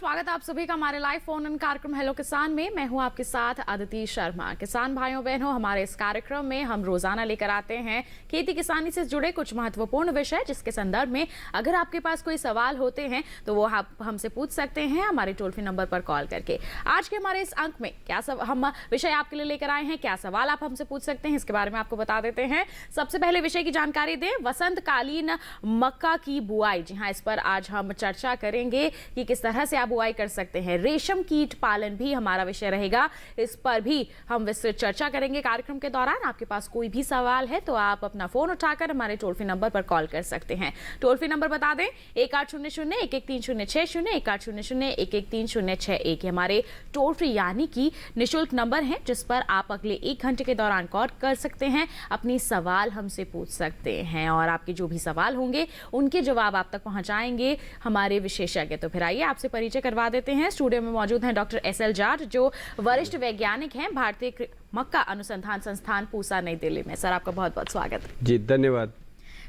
स्वागत है आप सभी का हमारे लाइव फोन इन कार्यक्रम हेलो किसान में। मैं हूं आपके साथ अदिति शर्मा। किसान भाइयों बहनों, हमारे इस कार्यक्रम में हम रोजाना लेकर आते हैं खेती किसानी से जुड़े कुछ महत्वपूर्ण विषय, जिसके संदर्भ में अगर आपके पास कोई सवाल होते हैं तो वो आप हमसे पूछ सकते हैं हमारे टोल फ्री नंबर पर कॉल करके। आज के हमारे इस अंक में क्या हम विषय आपके लिए लेकर आए हैं, क्या सवाल आप हमसे पूछ सकते हैं, इसके बारे में आपको बता देते हैं। सबसे पहले विषय की जानकारी दें, वसंतकालीन मक्का की बुआई। जी हाँ, इस पर आज हम चर्चा करेंगे कि किस तरह से आप बुआई कर सकते हैं। रेशम कीट पालन भी हमारा विषय रहेगा, इस पर भी हम विस्तृत चर्चा करेंगे कार्यक्रम के दौरान। आपके पास कोई भी सवाल है तो आप अपना फोन उठाकर हमारे टोल फ्री नंबर पर कॉल कर सकते हैं। टोल फ्री नंबर बता दें 1800-113060, 1800-113061 हमारे टोल फ्री यानी कि निःशुल्क नंबर है, जिस पर आप अगले 1 घंटे के दौरान कॉल कर सकते हैं, अपनी सवाल हमसे पूछ सकते हैं और आपके जो भी सवाल होंगे उनके जवाब आप तक पहुंचाएंगे हमारे विशेषज्ञ। तो फिर आइए आपसे परिचय करवा देते हैं। स्टूडियो में मौजूद हैं डॉक्टर SL जाट, जो वरिष्ठ वैज्ञानिक हैं भारतीय मक्का अनुसंधान संस्थान पूसा, नई दिल्ली में। सर, आपका बहुत बहुत स्वागत है। जी धन्यवाद।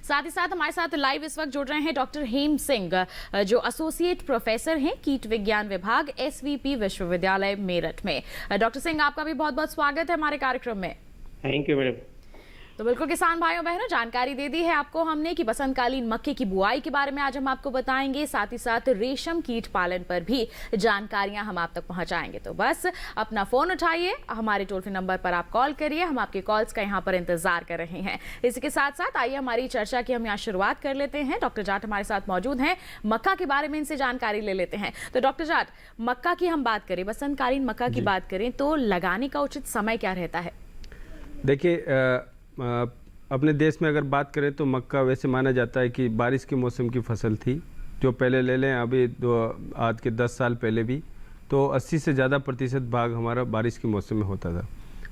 साथ ही साथ हमारे साथ लाइव इस वक्त जुड़ रहे हैं डॉक्टर हेम सिंह, जो एसोसिएट प्रोफेसर हैं कीट विज्ञान विभाग, SVP विश्वविद्यालय मेरठ में। डॉक्टर सिंह, आपका भी बहुत बहुत स्वागत है हमारे कार्यक्रम में। Thank you madam. तो बिल्कुल किसान भाइयों बहनों, जानकारी दे दी है आपको हमने कि बसंतकालीन मक्के की बुआई के बारे में आज हम आपको बताएंगे, साथ ही साथ रेशम कीट पालन पर भी जानकारियां हम आप तक पहुंचाएंगे। तो बस अपना फोन उठाइए, हमारे टोल फ्री नंबर पर आप कॉल करिए, हम आपके कॉल्स का यहाँ पर इंतजार कर रहे हैं। इसी के साथ साथ आइए हमारी चर्चा की हम यहाँ शुरुआत कर लेते हैं। डॉक्टर जाट हमारे साथ मौजूद हैं, मक्का के बारे में इनसे जानकारी ले लेते हैं। तो डॉक्टर जाट, मक्का की हम बात करें, बसंतकालीन मक्का की बात करें तो लगाने का उचित समय क्या रहता है? देखिए, अपने देश में अगर बात करें तो मक्का वैसे माना जाता है कि बारिश के मौसम की फसल थी। जो पहले ले लें अभी आज के 10 साल पहले भी तो 80 से ज़्यादा प्रतिशत भाग हमारा बारिश के मौसम में होता था।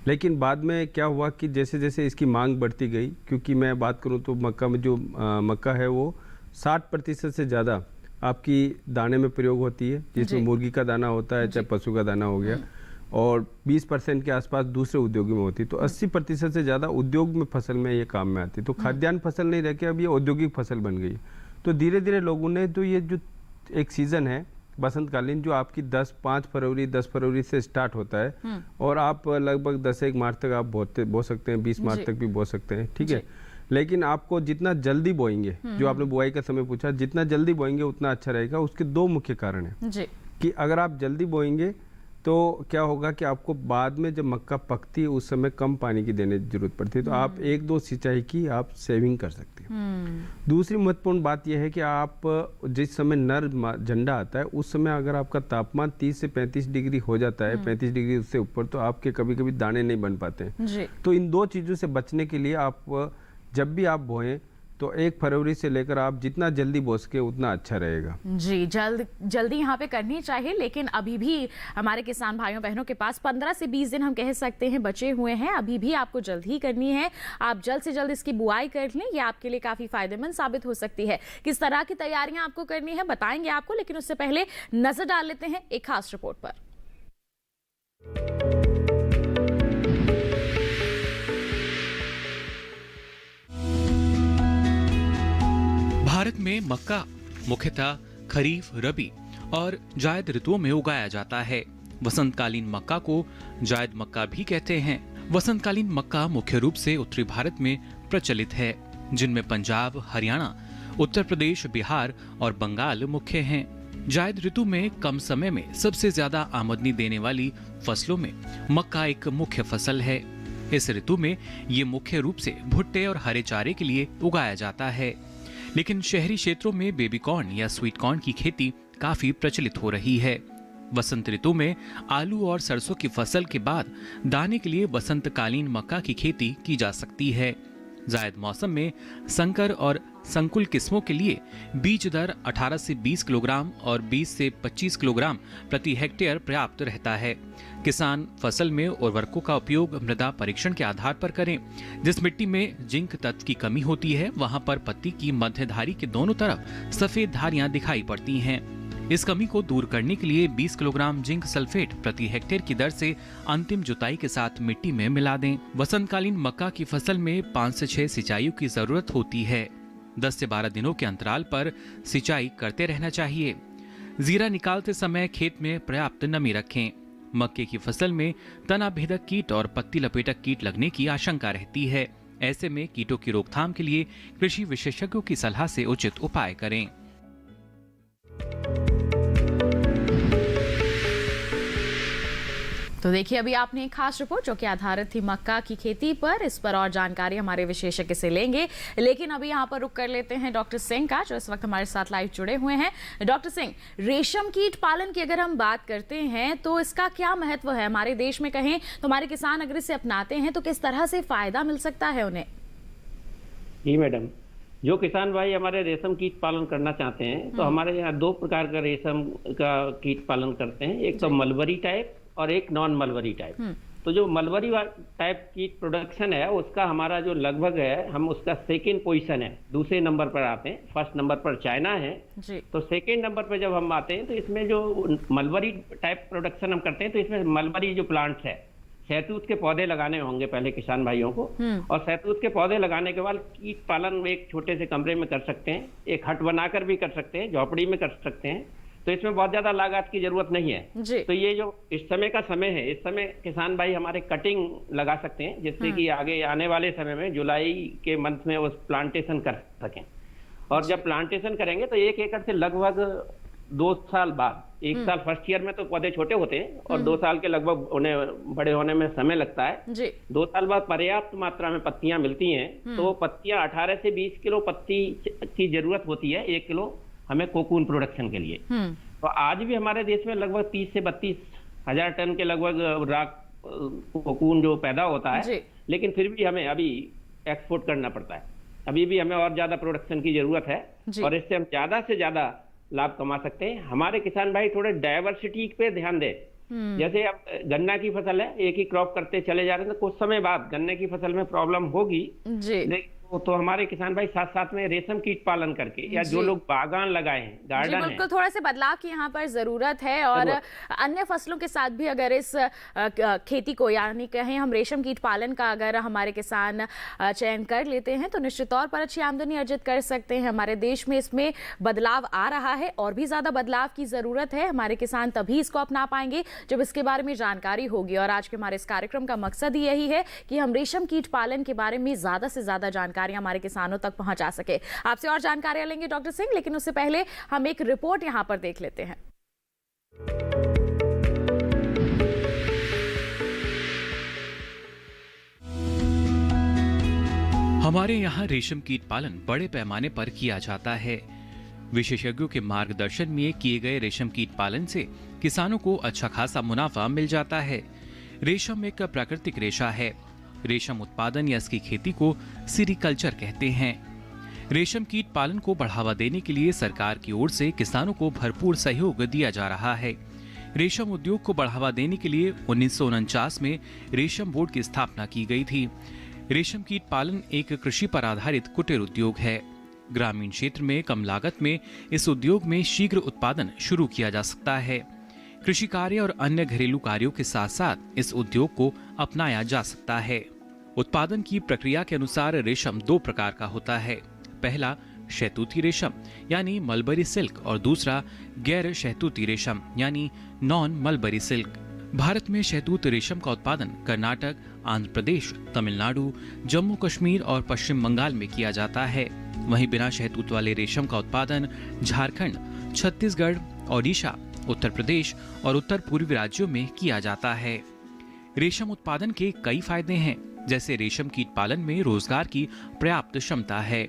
लेकिन बाद में क्या हुआ कि जैसे जैसे इसकी मांग बढ़ती गई, क्योंकि मैं बात करूं तो मक्का में जो मक्का है वो 60% से ज़्यादा आपकी दाने में प्रयोग होती है, जिसमें मुर्गी का दाना होता है, चाहे पशु का दाना हो गया, और 20% के आसपास दूसरे उद्योगों में होती है। तो 80% से ज़्यादा उद्योग में फसल में ये काम में आती है। तो खाद्यान्न फसल नहीं रह के अब ये औद्योगिक फसल बन गई। तो धीरे धीरे लोगों ने तो ये जो एक सीज़न है बसंतकालीन, जो आपकी 10 फरवरी से स्टार्ट होता है और आप लगभग 10 मार्च तक आप बो सकते हैं, 20 मार्च तक भी बो सकते हैं, ठीक है। लेकिन आपको जितना जल्दी बोएंगे, जो आपने बुआई का समय पूछा, जितना जल्दी बोएंगे उतना अच्छा रहेगा। उसके 2 मुख्य कारण हैं कि अगर आप जल्दी बोएंगे तो क्या होगा कि आपको बाद में जब मक्का पकती है उस समय कम पानी की देने की जरूरत पड़ती है, तो आप 1-2 सिंचाई की आप सेविंग कर सकते हैं। दूसरी महत्वपूर्ण बात यह है कि आप जिस समय नर झंडा आता है उस समय अगर आपका तापमान 30 से 35 डिग्री हो जाता है, 35 डिग्री उससे ऊपर, तो आपके कभी कभी दाने नहीं बन पाते हैं। तो इन 2 चीज़ों से बचने के लिए आप जब भी आप बोएं तो 1 फरवरी से लेकर आप जितना जल्दी बो सके उतना अच्छा रहेगा। जी, जल्दी यहाँ पे करनी चाहिए, लेकिन अभी भी हमारे किसान भाइयों बहनों के पास 15 से 20 दिन हम कह सकते हैं बचे हुए हैं। अभी भी आपको जल्द ही करनी है, आप जल्द से जल्द इसकी बुआई कर लें, ये आपके लिए काफी फायदेमंद साबित हो सकती है। किस तरह की तैयारियां आपको करनी है बताएंगे आपको, लेकिन उससे पहले नजर डाल लेते हैं एक खास रिपोर्ट पर। भारत में मक्का मुख्यतः खरीफ, रबी और जायद ऋतुओं में उगाया जाता है। वसंतकालीन मक्का को जायद मक्का भी कहते हैं। वसंतकालीन मक्का मुख्य रूप से उत्तरी भारत में प्रचलित है, जिनमें पंजाब, हरियाणा, उत्तर प्रदेश, बिहार और बंगाल मुख्य हैं। जायद ऋतु में कम समय में सबसे ज्यादा आमदनी देने वाली फसलों में मक्का एक मुख्य फसल है। इस ऋतु में ये मुख्य रूप से भुट्टे और हरे चारे के लिए उगाया जाता है, लेकिन शहरी क्षेत्रों में बेबी कॉर्न या स्वीट कॉर्न की खेती काफी प्रचलित हो रही है। वसंत ऋतु में आलू और सरसों की फसल के बाद दाने के लिए वसंतकालीन मक्का की खेती की जा सकती है। जायद मौसम में संकर और संकुल किस्मों के लिए बीज दर 18 से 20 किलोग्राम और 20 से 25 किलोग्राम प्रति हेक्टेयर पर्याप्त रहता है। किसान फसल में उर्वरकों का उपयोग मृदा परीक्षण के आधार पर करें। जिस मिट्टी में जिंक तत्व की कमी होती है वहां पर पत्ती की मध्य धारी के दोनों तरफ सफेद धारियां दिखाई पड़ती हैं। इस कमी को दूर करने के लिए 20 किलोग्राम जिंक सल्फेट प्रति हेक्टेयर की दर से अंतिम जुताई के साथ मिट्टी में मिला दें। वसंतकालीन मक्का की फसल में 5 से 6 सिंचाइयों की जरूरत होती है। 10 से 12 दिनों के अंतराल पर सिंचाई करते रहना चाहिए। जीरा निकालते समय खेत में पर्याप्त नमी रखें। मक्के की फसल में तना भेदक कीट और पत्ती लपेटक कीट लगने की आशंका रहती है। ऐसे में कीटों की रोकथाम के लिए कृषि विशेषज्ञों की सलाह से उचित उपाय करें। तो देखिए, अभी आपने एक खास रिपोर्ट जो कि आधारित थी मक्का की खेती पर, इस पर और जानकारी हमारे विशेषज्ञ से लेंगे। लेकिन अभी यहाँ पर रुक कर लेते हैं डॉक्टर सिंह का, जो इस वक्त हमारे साथ लाइव जुड़े हुए हैं। डॉक्टर सिंह, रेशम कीट पालन की अगर हम बात करते हैं तो इसका क्या महत्व है हमारे देश में? कहें तो हमारे किसान अगर इसे अपनाते हैं तो किस तरह से फायदा मिल सकता है उन्हें? जी मैडम, जो किसान भाई हमारे रेशम कीट पालन करना चाहते हैं तो हमारे यहाँ 2 प्रकार का रेशम का कीट पालन करते हैं। एक तो मलबरी टाइप और एक नॉन मलबरी टाइप। तो जो मलबरी टाइप कीट प्रोडक्शन है उसका हमारा जो लगभग है, हम उसका 2nd पोजीशन है, दूसरे नंबर पर आते हैं। 1st नंबर पर चाइना है जी। तो 2nd नंबर पर जब हम आते हैं तो इसमें जो मलबरी टाइप प्रोडक्शन हम करते हैं तो इसमें मलबरी जो प्लांट्स है, शहतूत के पौधे लगाने होंगे पहले किसान भाइयों को, और शहतूत के पौधे लगाने के बाद कीट पालन एक छोटे से कमरे में कर सकते हैं, एक हट बनाकर भी कर सकते हैं, झोपड़ी में कर सकते हैं। तो इसमें बहुत ज्यादा लागत की जरूरत नहीं है जी। तो ये जो इस समय का समय है, इस समय किसान भाई हमारे कटिंग लगा सकते हैं, जिससे कि आगे आने वाले समय में जुलाई के मंथ में वो प्लांटेशन कर सकें। और जब प्लांटेशन करेंगे तो 1 एकड़ से लगभग 2 साल बाद, 1 साल फर्स्ट ईयर में तो पौधे छोटे होते हैं और 2 साल के लगभग उन्हें बड़े होने में समय लगता है जी। 2 साल बाद पर्याप्त मात्रा में पत्तियां मिलती हैं तो वो पत्तियां 18 से 20 किलो पत्ती की जरूरत होती है 1 किलो हमें कोकून प्रोडक्शन के लिए। तो आज भी हमारे देश में लगभग 30 से 32 हजार टन के लगभग राख कोकून जो पैदा होता है, लेकिन फिर भी हमें अभी एक्सपोर्ट करना पड़ता है। अभी भी हमें और ज्यादा प्रोडक्शन की जरूरत है और इससे हम ज्यादा से ज्यादा लाभ कमा सकते हैं। हमारे किसान भाई थोड़े डायवर्सिटी पे ध्यान दें। जैसे अब गन्ना की फसल है, एक ही क्रॉप करते चले जा रहे हैं तो कुछ समय बाद गन्ने की फसल में प्रॉब्लम होगी जी। तो हमारे किसान भाई साथ साथ में रेशम कीट पालन करके, या जो लोग बागान लगाए हैं, गार्डन है, बिल्कुल थोड़ा से बदलाव की यहाँ पर जरूरत है। और अन्य फसलों के साथ भी अगर इस खेती को, यानी कहें हम रेशम कीट पालन का अगर हमारे किसान चयन कर लेते हैं तो निश्चित तौर पर अच्छी आमदनी अर्जित कर सकते हैं। हमारे देश में इसमें बदलाव आ रहा है और भी ज्यादा बदलाव की जरूरत है। हमारे किसान तभी इसको अपना पाएंगे जब इसके बारे में जानकारी होगी। और आज के हमारे इस कार्यक्रम का मकसद ही यही है कि हम रेशम कीट पालन के बारे में ज्यादा से ज्यादा जानकारियां हमारे किसानों तक पहुंचा सके। आपसे और जानकारियां लेंगे डॉक्टर सिंह, लेकिन उससे पहले हम एक रिपोर्ट यहां पर देख लेते हैं। हमारे यहाँ रेशम कीट पालन बड़े पैमाने पर किया जाता है। विशेषज्ञों के मार्गदर्शन में किए गए रेशम कीट पालन से किसानों को अच्छा खासा मुनाफा मिल जाता है। रेशम एक प्राकृतिक रेशा है। रेशम उत्पादन या इसकी खेती को सीरीकल्चर कहते हैं। रेशम कीट पालन को बढ़ावा देने के लिए सरकार की ओर से किसानों को भरपूर सहयोग दिया जा रहा है। रेशम उद्योग को बढ़ावा देने के लिए 1949 में रेशम बोर्ड की स्थापना की गई थी। रेशम कीट पालन एक कृषि पर आधारित कुटीर उद्योग है। ग्रामीण क्षेत्र में कम लागत में इस उद्योग में शीघ्र उत्पादन शुरू किया जा सकता है। कृषि कार्य और अन्य घरेलू कार्यों के साथ साथ इस उद्योग को अपनाया जा सकता है। उत्पादन की प्रक्रिया के अनुसार रेशम 2 प्रकार का होता है। पहला शहतूती रेशम यानी मलबरी सिल्क और दूसरा गैर शहतूती रेशम यानी नॉन मलबरी सिल्क। भारत में शहतूत रेशम का उत्पादन कर्नाटक, आंध्र प्रदेश, तमिलनाडु, जम्मू कश्मीर और पश्चिम बंगाल में किया जाता है। वहीं बिना शहतूत वाले रेशम का उत्पादन झारखंड, छत्तीसगढ़, ओडिशा, उत्तर प्रदेश और उत्तर पूर्वी राज्यों में किया जाता है। रेशम उत्पादन के कई फायदे हैं, जैसे रेशम कीट पालन में रोजगार की पर्याप्त क्षमता है।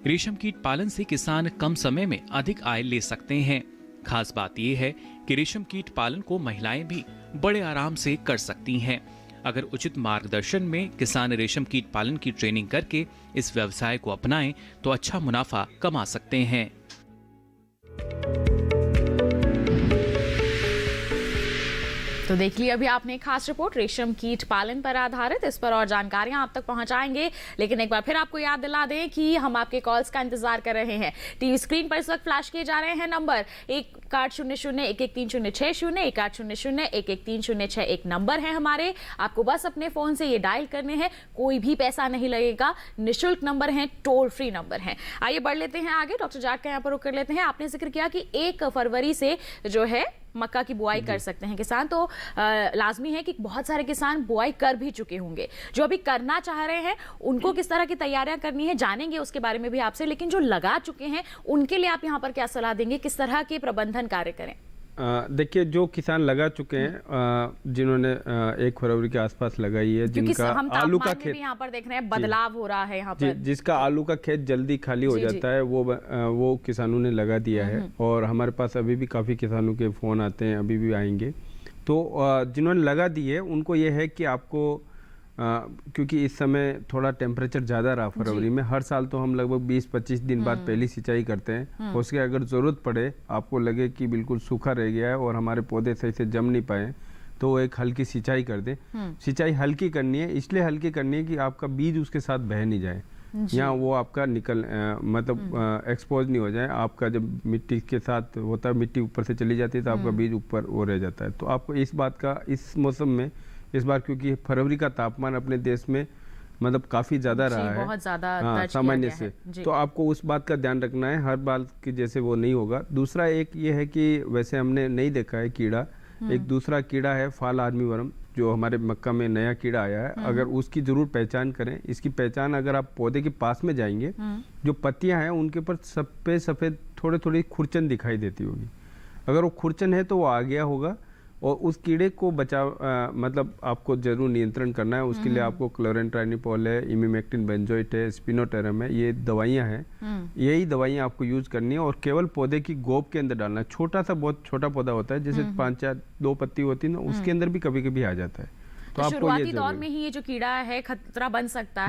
रेशम कीट पालन से किसान कम समय में अधिक आय ले सकते हैं। खास बात यह है कि रेशम कीट पालन को महिलाएं भी बड़े आराम से कर सकती हैं। अगर उचित मार्गदर्शन में किसान रेशम कीट पालन की ट्रेनिंग करके इस व्यवसाय को अपनाएं तो अच्छा मुनाफा कमा सकते हैं। तो देख लिया अभी आपने एक खास रिपोर्ट रेशम कीट पालन पर आधारित, इस पर और जानकारियां आप तक पहुंचाएंगे, लेकिन एक बार फिर आपको याद दिला दें कि हम आपके कॉल्स का इंतजार कर रहे हैं। टीवी स्क्रीन पर इस वक्त फ्लैश किए जा रहे हैं नंबर 1800-113060, 1800-113061 नंबर है हमारे। आपको बस अपने फोन से ये डायल करने हैं, कोई भी पैसा नहीं लगेगा, निःशुल्क नंबर है, टोल फ्री नंबर है। आइए बढ़ लेते हैं आगे, डॉक्टर जाट का यहाँ पर रुक कर लेते हैं। आपने जिक्र किया कि 1 फरवरी से जो है मक्का की बुआई कर सकते हैं किसान, तो लाजमी है कि बहुत सारे किसान बुआई कर भी चुके होंगे। जो अभी करना चाह रहे हैं उनको किस तरह की तैयारियां करनी है जानेंगे उसके बारे में भी आपसे, लेकिन जो लगा चुके हैं उनके लिए आप यहाँ पर क्या सलाह देंगे, किस तरह के प्रबंधन कार्य करें? देखिए, जो किसान लगा चुके हैं, जिन्होंने 1 फरवरी के आसपास लगाई है, जिनका हम आलू का खेत यहाँ पर देख रहे हैं बदलाव हो रहा है यहाँ पर, जिसका आलू का खेत जल्दी खाली हो जाता है, वो किसानों ने लगा दिया है। और हमारे पास अभी भी काफ़ी किसानों के फ़ोन आते हैं, अभी भी आएंगे। तो जिन्होंने लगा दी है उनको ये है कि आपको क्योंकि इस समय थोड़ा टेम्परेचर ज़्यादा रहा फरवरी में, हर साल तो हम लगभग 20-25 दिन बाद पहली सिंचाई करते हैं। उसके अगर ज़रूरत पड़े, आपको लगे कि बिल्कुल सूखा रह गया है और हमारे पौधे सही से जम नहीं पाए, तो एक हल्की सिंचाई कर दें। सिंचाई हल्की करनी है, इसलिए हल्की करनी है कि आपका बीज उसके साथ बह नहीं जाए, या वो आपका मतलब एक्सपोज नहीं हो जाए। आपका जब मिट्टी के साथ होता है, मिट्टी ऊपर से चली जाती है तो आपका बीज ऊपर वो रह जाता है। तो आपको इस बात का इस मौसम में, इस बार क्योंकि फरवरी का तापमान अपने देश में मतलब काफ़ी ज़्यादा रहा है, बहुत ज़्यादा सामान्य से, तो आपको उस बात का ध्यान रखना है, हर बार की जैसे वो नहीं होगा। दूसरा एक ये है कि वैसे हमने नहीं देखा है कीड़ा, एक दूसरा कीड़ा है फाल आर्मी वर्म, जो हमारे मक्का में नया कीड़ा आया है। अगर उसकी जरूर पहचान करें, इसकी पहचान अगर आप पौधे के पास में जाएंगे, जो पत्तियां हैं उनके ऊपर सफ़ेद सफ़ेद थोड़ी थोड़ी खुरचन दिखाई देती होगी। अगर वो खुरचन है तो वो आ गया होगा, और उस कीड़े को मतलब आपको जरूर नियंत्रण करना है। उसके लिए आपको क्लोरेंट्रानिपोल है, इमिमेक्टिन बेंजोइट है, स्पिनोटेरम है, ये दवाइयां हैं। यही दवाइयां आपको यूज करनी है और केवल पौधे की गोब के अंदर डालना है। छोटा सा, बहुत छोटा पौधा होता है, जैसे 5-4-2 पत्ती होती है ना, उसके अंदर भी कभी कभी आ जाता है। तो शुरुआती दौर में ही ये जो कीड़ा है खतरा बन सकता है,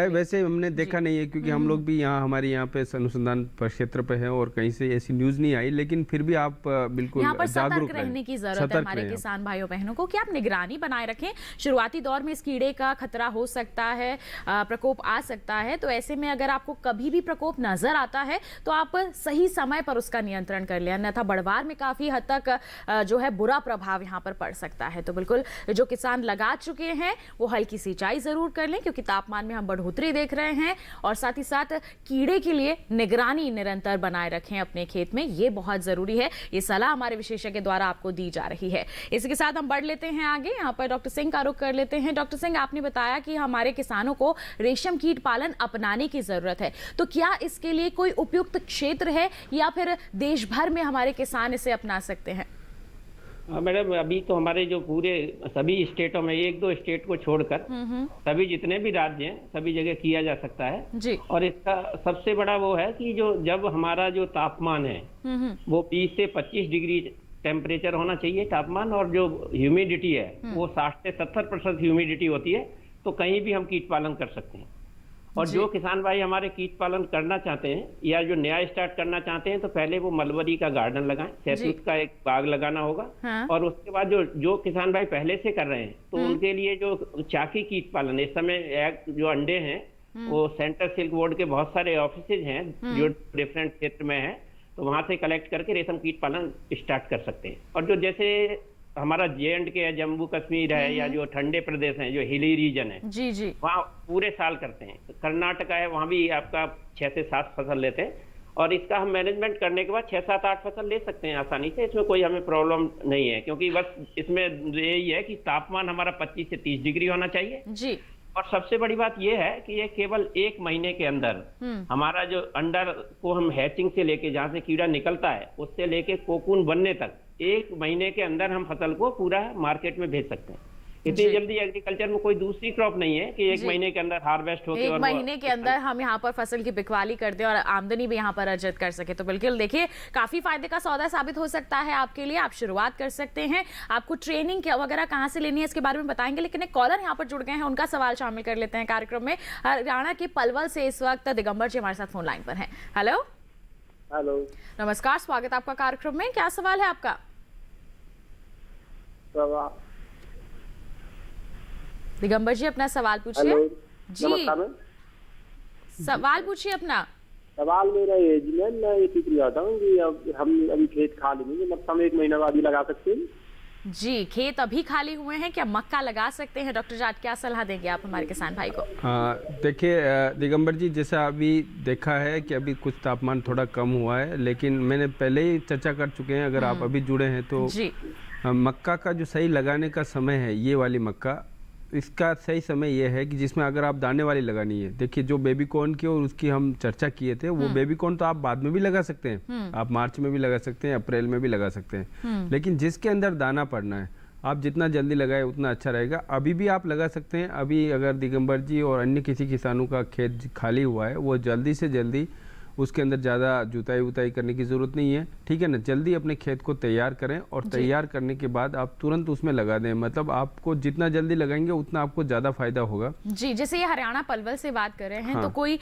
वैसे हमने देखा नहीं है, क्योंकि हम लोग भी हमारे यहाँ पे अनुसंधान क्षेत्र पे है और कहीं से ऐसी न्यूज नहीं आई, लेकिन फिर भी आप बिल्कुल यहाँ पर जागरूक रहने की जरूरत है हमारे किसान भाइयों बहनों को कि आप निगरानी बनाए रखें। शुरुआती दौर में इस कीड़े का खतरा हो सकता है, प्रकोप आ सकता है, तो ऐसे में अगर आपको कभी भी प्रकोप नजर आता है तो आप सही समय पर उसका नियंत्रण कर लें, अन्यथा बढ़वार में काफी हद तक जो है बुरा प्रभाव यहाँ पर पड़ सकता है। तो बिल्कुल जो किसान लगा चुके हैं वो हल्की सिंचाई जरूर कर लें, क्योंकि तापमान में हम बढ़ोतरी देख रहे हैं, और साथ ही साथ कीड़े के लिए निगरानी निरंतर बनाए रखें अपने खेत में, ये बहुत जरूरी है। ये सलाह हमारे विशेषज्ञ द्वारा आपको दी जा रही है। इसी के साथ हम बढ़ लेते हैं आगे, यहाँ पर डॉक्टर सिंह का रुख कर लेते हैं। डॉक्टर सिंह, आपने बताया कि हमारे किसानों को रेशम कीट पालन अपनाने की जरूरत है, तो क्या इसके लिए कोई उपयुक्त क्षेत्र है या फिर देश भर में हमारे किसान इसे अपना सकते हैं? मैडम, अभी तो हमारे जो पूरे सभी स्टेटों में, 1-2 स्टेट को छोड़कर सभी जितने भी राज्य हैं, सभी जगह किया जा सकता है जी। और इसका सबसे बड़ा वो है कि जब हमारा जो तापमान है वो 20 से 25 डिग्री टेम्परेचर होना चाहिए तापमान, और जो ह्यूमिडिटी है वो 60 से 70% ह्यूमिडिटी होती है, तो कहीं भी हम कीट पालन कर सकते हैं। और जो किसान भाई हमारे कीट पालन करना चाहते हैं या जो नया स्टार्ट करना चाहते हैं, तो पहले वो मलबरी का गार्डन लगाएं, शहतूत का एक बाग लगाना होगा। हाँ। और उसके बाद जो किसान भाई पहले से कर रहे हैं, तो उनके लिए जो चाकी कीट पालन, इस समय जो अंडे हैं वो सेंट्रल सिल्क बोर्ड के बहुत सारे ऑफिसेज हैं जो डिफरेंट क्षेत्र में है, तो वहां से कलेक्ट करके रेशम कीट पालन स्टार्ट कर सकते हैं। और जो जैसे हमारा J&K है, जम्मू कश्मीर है, या जो ठंडे प्रदेश हैं, जो हिली रीजन है, जी जी, वहाँ पूरे साल करते हैं। कर्नाटका है, वहाँ भी आपका 6 से 7 फसल लेते हैं, और इसका हम मैनेजमेंट करने के बाद 6-7-8 फसल ले सकते हैं आसानी से। इसमें कोई हमें प्रॉब्लम नहीं है, क्योंकि बस इसमें यही है कि तापमान हमारा 25 से 30 डिग्री होना चाहिए जी। और सबसे बड़ी बात यह है कि ये केवल 1 महीने के अंदर हमारा जो अंडर को हम हैचिंग से लेके, जहाँ से कीड़ा निकलता है, उससे लेके कोकून बनने तक 1 महीने के अंदर हम फसल को पूरा मार्केट में भेज सकते हैं। इतनी जल्दी एग्रीकल्चर में कोई दूसरी क्रॉप नहीं है कि 1 महीने के अंदर हार्वेस्ट होके 1 महीने के अंदर हम यहाँ पर फसल की बिकवाली कर दें और आमदनी भी यहाँ पर अर्जित कर सके। तो बिल्कुल देखिए, काफी फायदे का सौदा साबित हो सकता है आपके लिए। आप शुरुआत कर सकते हैं। आपको ट्रेनिंग वगैरह कहाँ से लेनी है इसके बारे में बताएंगे, लेकिन एक कॉलर यहाँ पर जुड़ गए हैं, उनका सवाल शामिल कर लेते हैं कार्यक्रम में। हरियाणा के पलवल से इस वक्त दिगंबर जी हमारे साथ फोन लाइन पर है। हेलो हेलो, नमस्कार, स्वागत आपका कार्यक्रम में। क्या सवाल है आपका? दिगंबर जी अपना सवाल पूछिए। हेलो, जी नमस्कार मैम। सवाल पूछिए अपना। सवाल मेरा ये जी मैम, मैं ये पूछ रहा था कि अब हम अभी खेत खाली नहीं है, मतलब हम 1 महीना बाद ही लगा सकते हैं? जी खेत अभी खाली हुए हैं, क्या मक्का लगा सकते हैं? डॉक्टर जाट क्या सलाह देंगे आप हमारे किसान भाई को? देखिए दिगंबर जी, जैसा अभी देखा है कि अभी कुछ तापमान थोड़ा कम हुआ है, लेकिन मैंने पहले ही चर्चा कर चुके हैं, अगर आप अभी जुड़े हैं तो जी मक्का का जो सही लगाने का समय है, ये वाली मक्का, इसका सही समय ये है कि जिसमें अगर आप दाने वाली लगानी है। देखिए जो बेबी कॉर्न की और उसकी हम चर्चा किए थे, वो बेबी कॉर्न तो आप बाद में भी लगा सकते हैं, आप मार्च में भी लगा सकते हैं, अप्रैल में भी लगा सकते हैं, लेकिन जिसके अंदर दाना पड़ना है, आप जितना जल्दी लगाए उतना अच्छा रहेगा। अभी भी आप लगा सकते हैं। अभी अगर दिगंबर जी और अन्य किसी किसानों का खेत खाली हुआ है, वो जल्दी से जल्दी, उसके अंदर ज़्यादा जुताई उताई करने की ज़रूरत नहीं है, ठीक है ना। जल्दी अपने खेत को तैयार करें और तैयार करने के बाद आप तुरंत उसमें लगा दें। मतलब आपको जितना जल्दी लगाएंगे उतना आपको ज़्यादा फायदा होगा। जी, जैसे ये हरियाणा पलवल से बात कर रहे हैं, तो कोई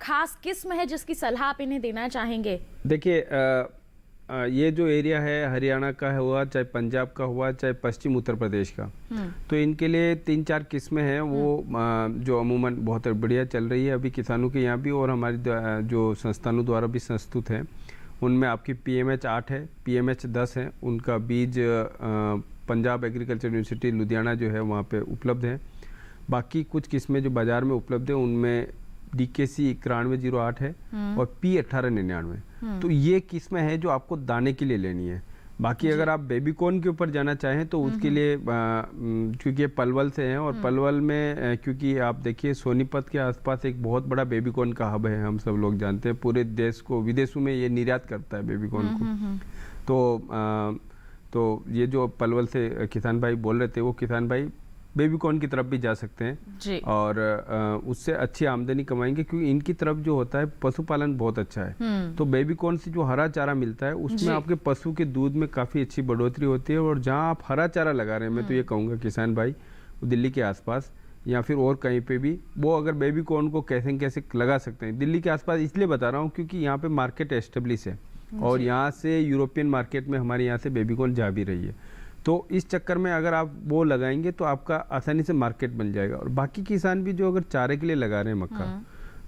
खास किस्म है जिसकी सलाह आप इन्हें देना चाहेंगे? देखिए ये जो एरिया है हरियाणा का हुआ, चाहे पंजाब का हुआ, चाहे पश्चिम उत्तर प्रदेश का, तो इनके लिए 3-4 किस्में हैं वो जो अमूमन बहुत बढ़िया चल रही है अभी किसानों के यहाँ भी, और हमारी जो संस्थानों द्वारा भी संस्तुत है। उनमें आपकी PMH 8 है, PMH 10 है, उनका बीज पंजाब एग्रीकल्चर यूनिवर्सिटी लुधियाना जो है वहाँ पे उपलब्ध है। बाकी कुछ किस्में जो बाज़ार में उपलब्ध है उनमें DKC 9108 है और P 1899। तो ये किस्में हैं जो आपको दाने के लिए लेनी है। बाकी अगर आप बेबी कॉर्न के ऊपर जाना चाहें तो उसके लिए क्योंकि ये पलवल से हैं, और पलवल में क्योंकि आप देखिए सोनीपत के आसपास एक बहुत बड़ा बेबी कॉर्न का हब है, हम सब लोग जानते हैं, पूरे देश को, विदेशों में ये निर्यात करता है बेबी कॉर्न को। तो ये जो पलवल से किसान भाई बोल रहे थे, वो किसान भाई बेबी कॉर्न की तरफ भी जा सकते हैं जी। और उससे अच्छी आमदनी कमाएंगे, क्योंकि इनकी तरफ जो होता है पशुपालन बहुत अच्छा है। तो बेबी कॉर्न से जो हरा चारा मिलता है उसमें आपके पशु के दूध में काफ़ी अच्छी बढ़ोतरी होती है। और जहाँ आप हरा चारा लगा रहे हैं, मैं तो ये कहूँगा किसान भाई दिल्ली के आसपास या फिर और कहीं पे भी, वो अगर बेबी कॉर्न को कैसे लगा सकते हैं। दिल्ली के आसपास इसलिए बता रहा हूँ क्योंकि यहाँ पे मार्केट एस्टेब्लिश है और यहाँ से यूरोपियन मार्केट में हमारे यहाँ से बेबी कॉर्न जा भी रही है। तो इस चक्कर में अगर आप वो लगाएंगे तो आपका आसानी से मार्केट बन जाएगा। और बाकी किसान भी जो अगर चारे के लिए लगा रहे हैं मक्का,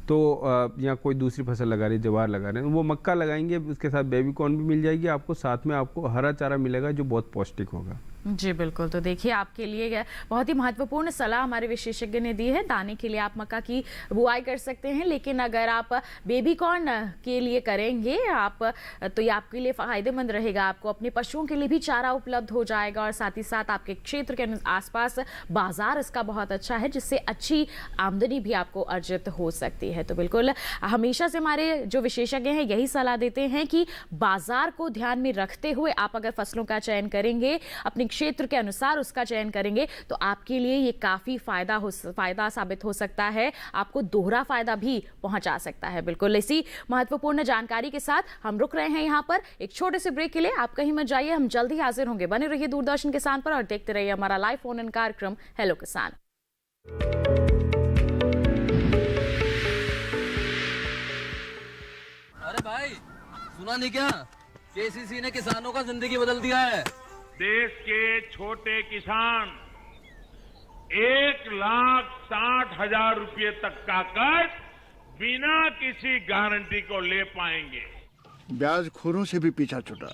तो या कोई दूसरी फसल लगा रही है, ज्वार लगा रहे हैं, वो मक्का लगाएंगे, उसके साथ बेबी कॉर्न भी मिल जाएगी आपको, साथ में आपको हरा चारा मिलेगा जो बहुत पौष्टिक होगा। जी बिल्कुल। तो देखिए आपके लिए बहुत ही महत्वपूर्ण सलाह हमारे विशेषज्ञ ने दी है। दाने के लिए आप मक्का की बुआई कर सकते हैं, लेकिन अगर आप बेबी कॉर्न के लिए करेंगे आप, तो ये आपके लिए फायदेमंद रहेगा। आपको अपने पशुओं के लिए भी चारा उपलब्ध हो जाएगा और साथ ही साथ आपके क्षेत्र के आसपास बाजार इसका बहुत अच्छा है, जिससे अच्छी आमदनी भी आपको अर्जित हो सकती है। तो बिल्कुल हमेशा से हमारे जो विशेषज्ञ हैं यही सलाह देते हैं कि बाजार को ध्यान में रखते हुए आप अगर फसलों का चयन करेंगे, अपने क्षेत्र के अनुसार उसका चयन करेंगे, तो आपके लिए ये काफी फायदा साबित हो सकता है, आपको दोहरा फायदा भी पहुंचा सकता है। बिल्कुल इसी महत्वपूर्ण जानकारी के साथ हम रुक रहे हैं यहाँ पर एक छोटे से ब्रेक के लिए। आप कहीं मत जाइए, हम जल्द ही हाजिर होंगे। बने रहिए दूरदर्शन किसान पर और देखते रहिए हमारा लाइव फोन इन कार्यक्रम हेलो किसान। अरे भाई सुना नहीं क्या, KCC ने किसानों का जिंदगी बदल दिया है। देश के छोटे किसान 1,60,000 रुपए तक का कर्ज बिना किसी गारंटी को ले पाएंगे। ब्याज खोरों से भी पीछा छुटा।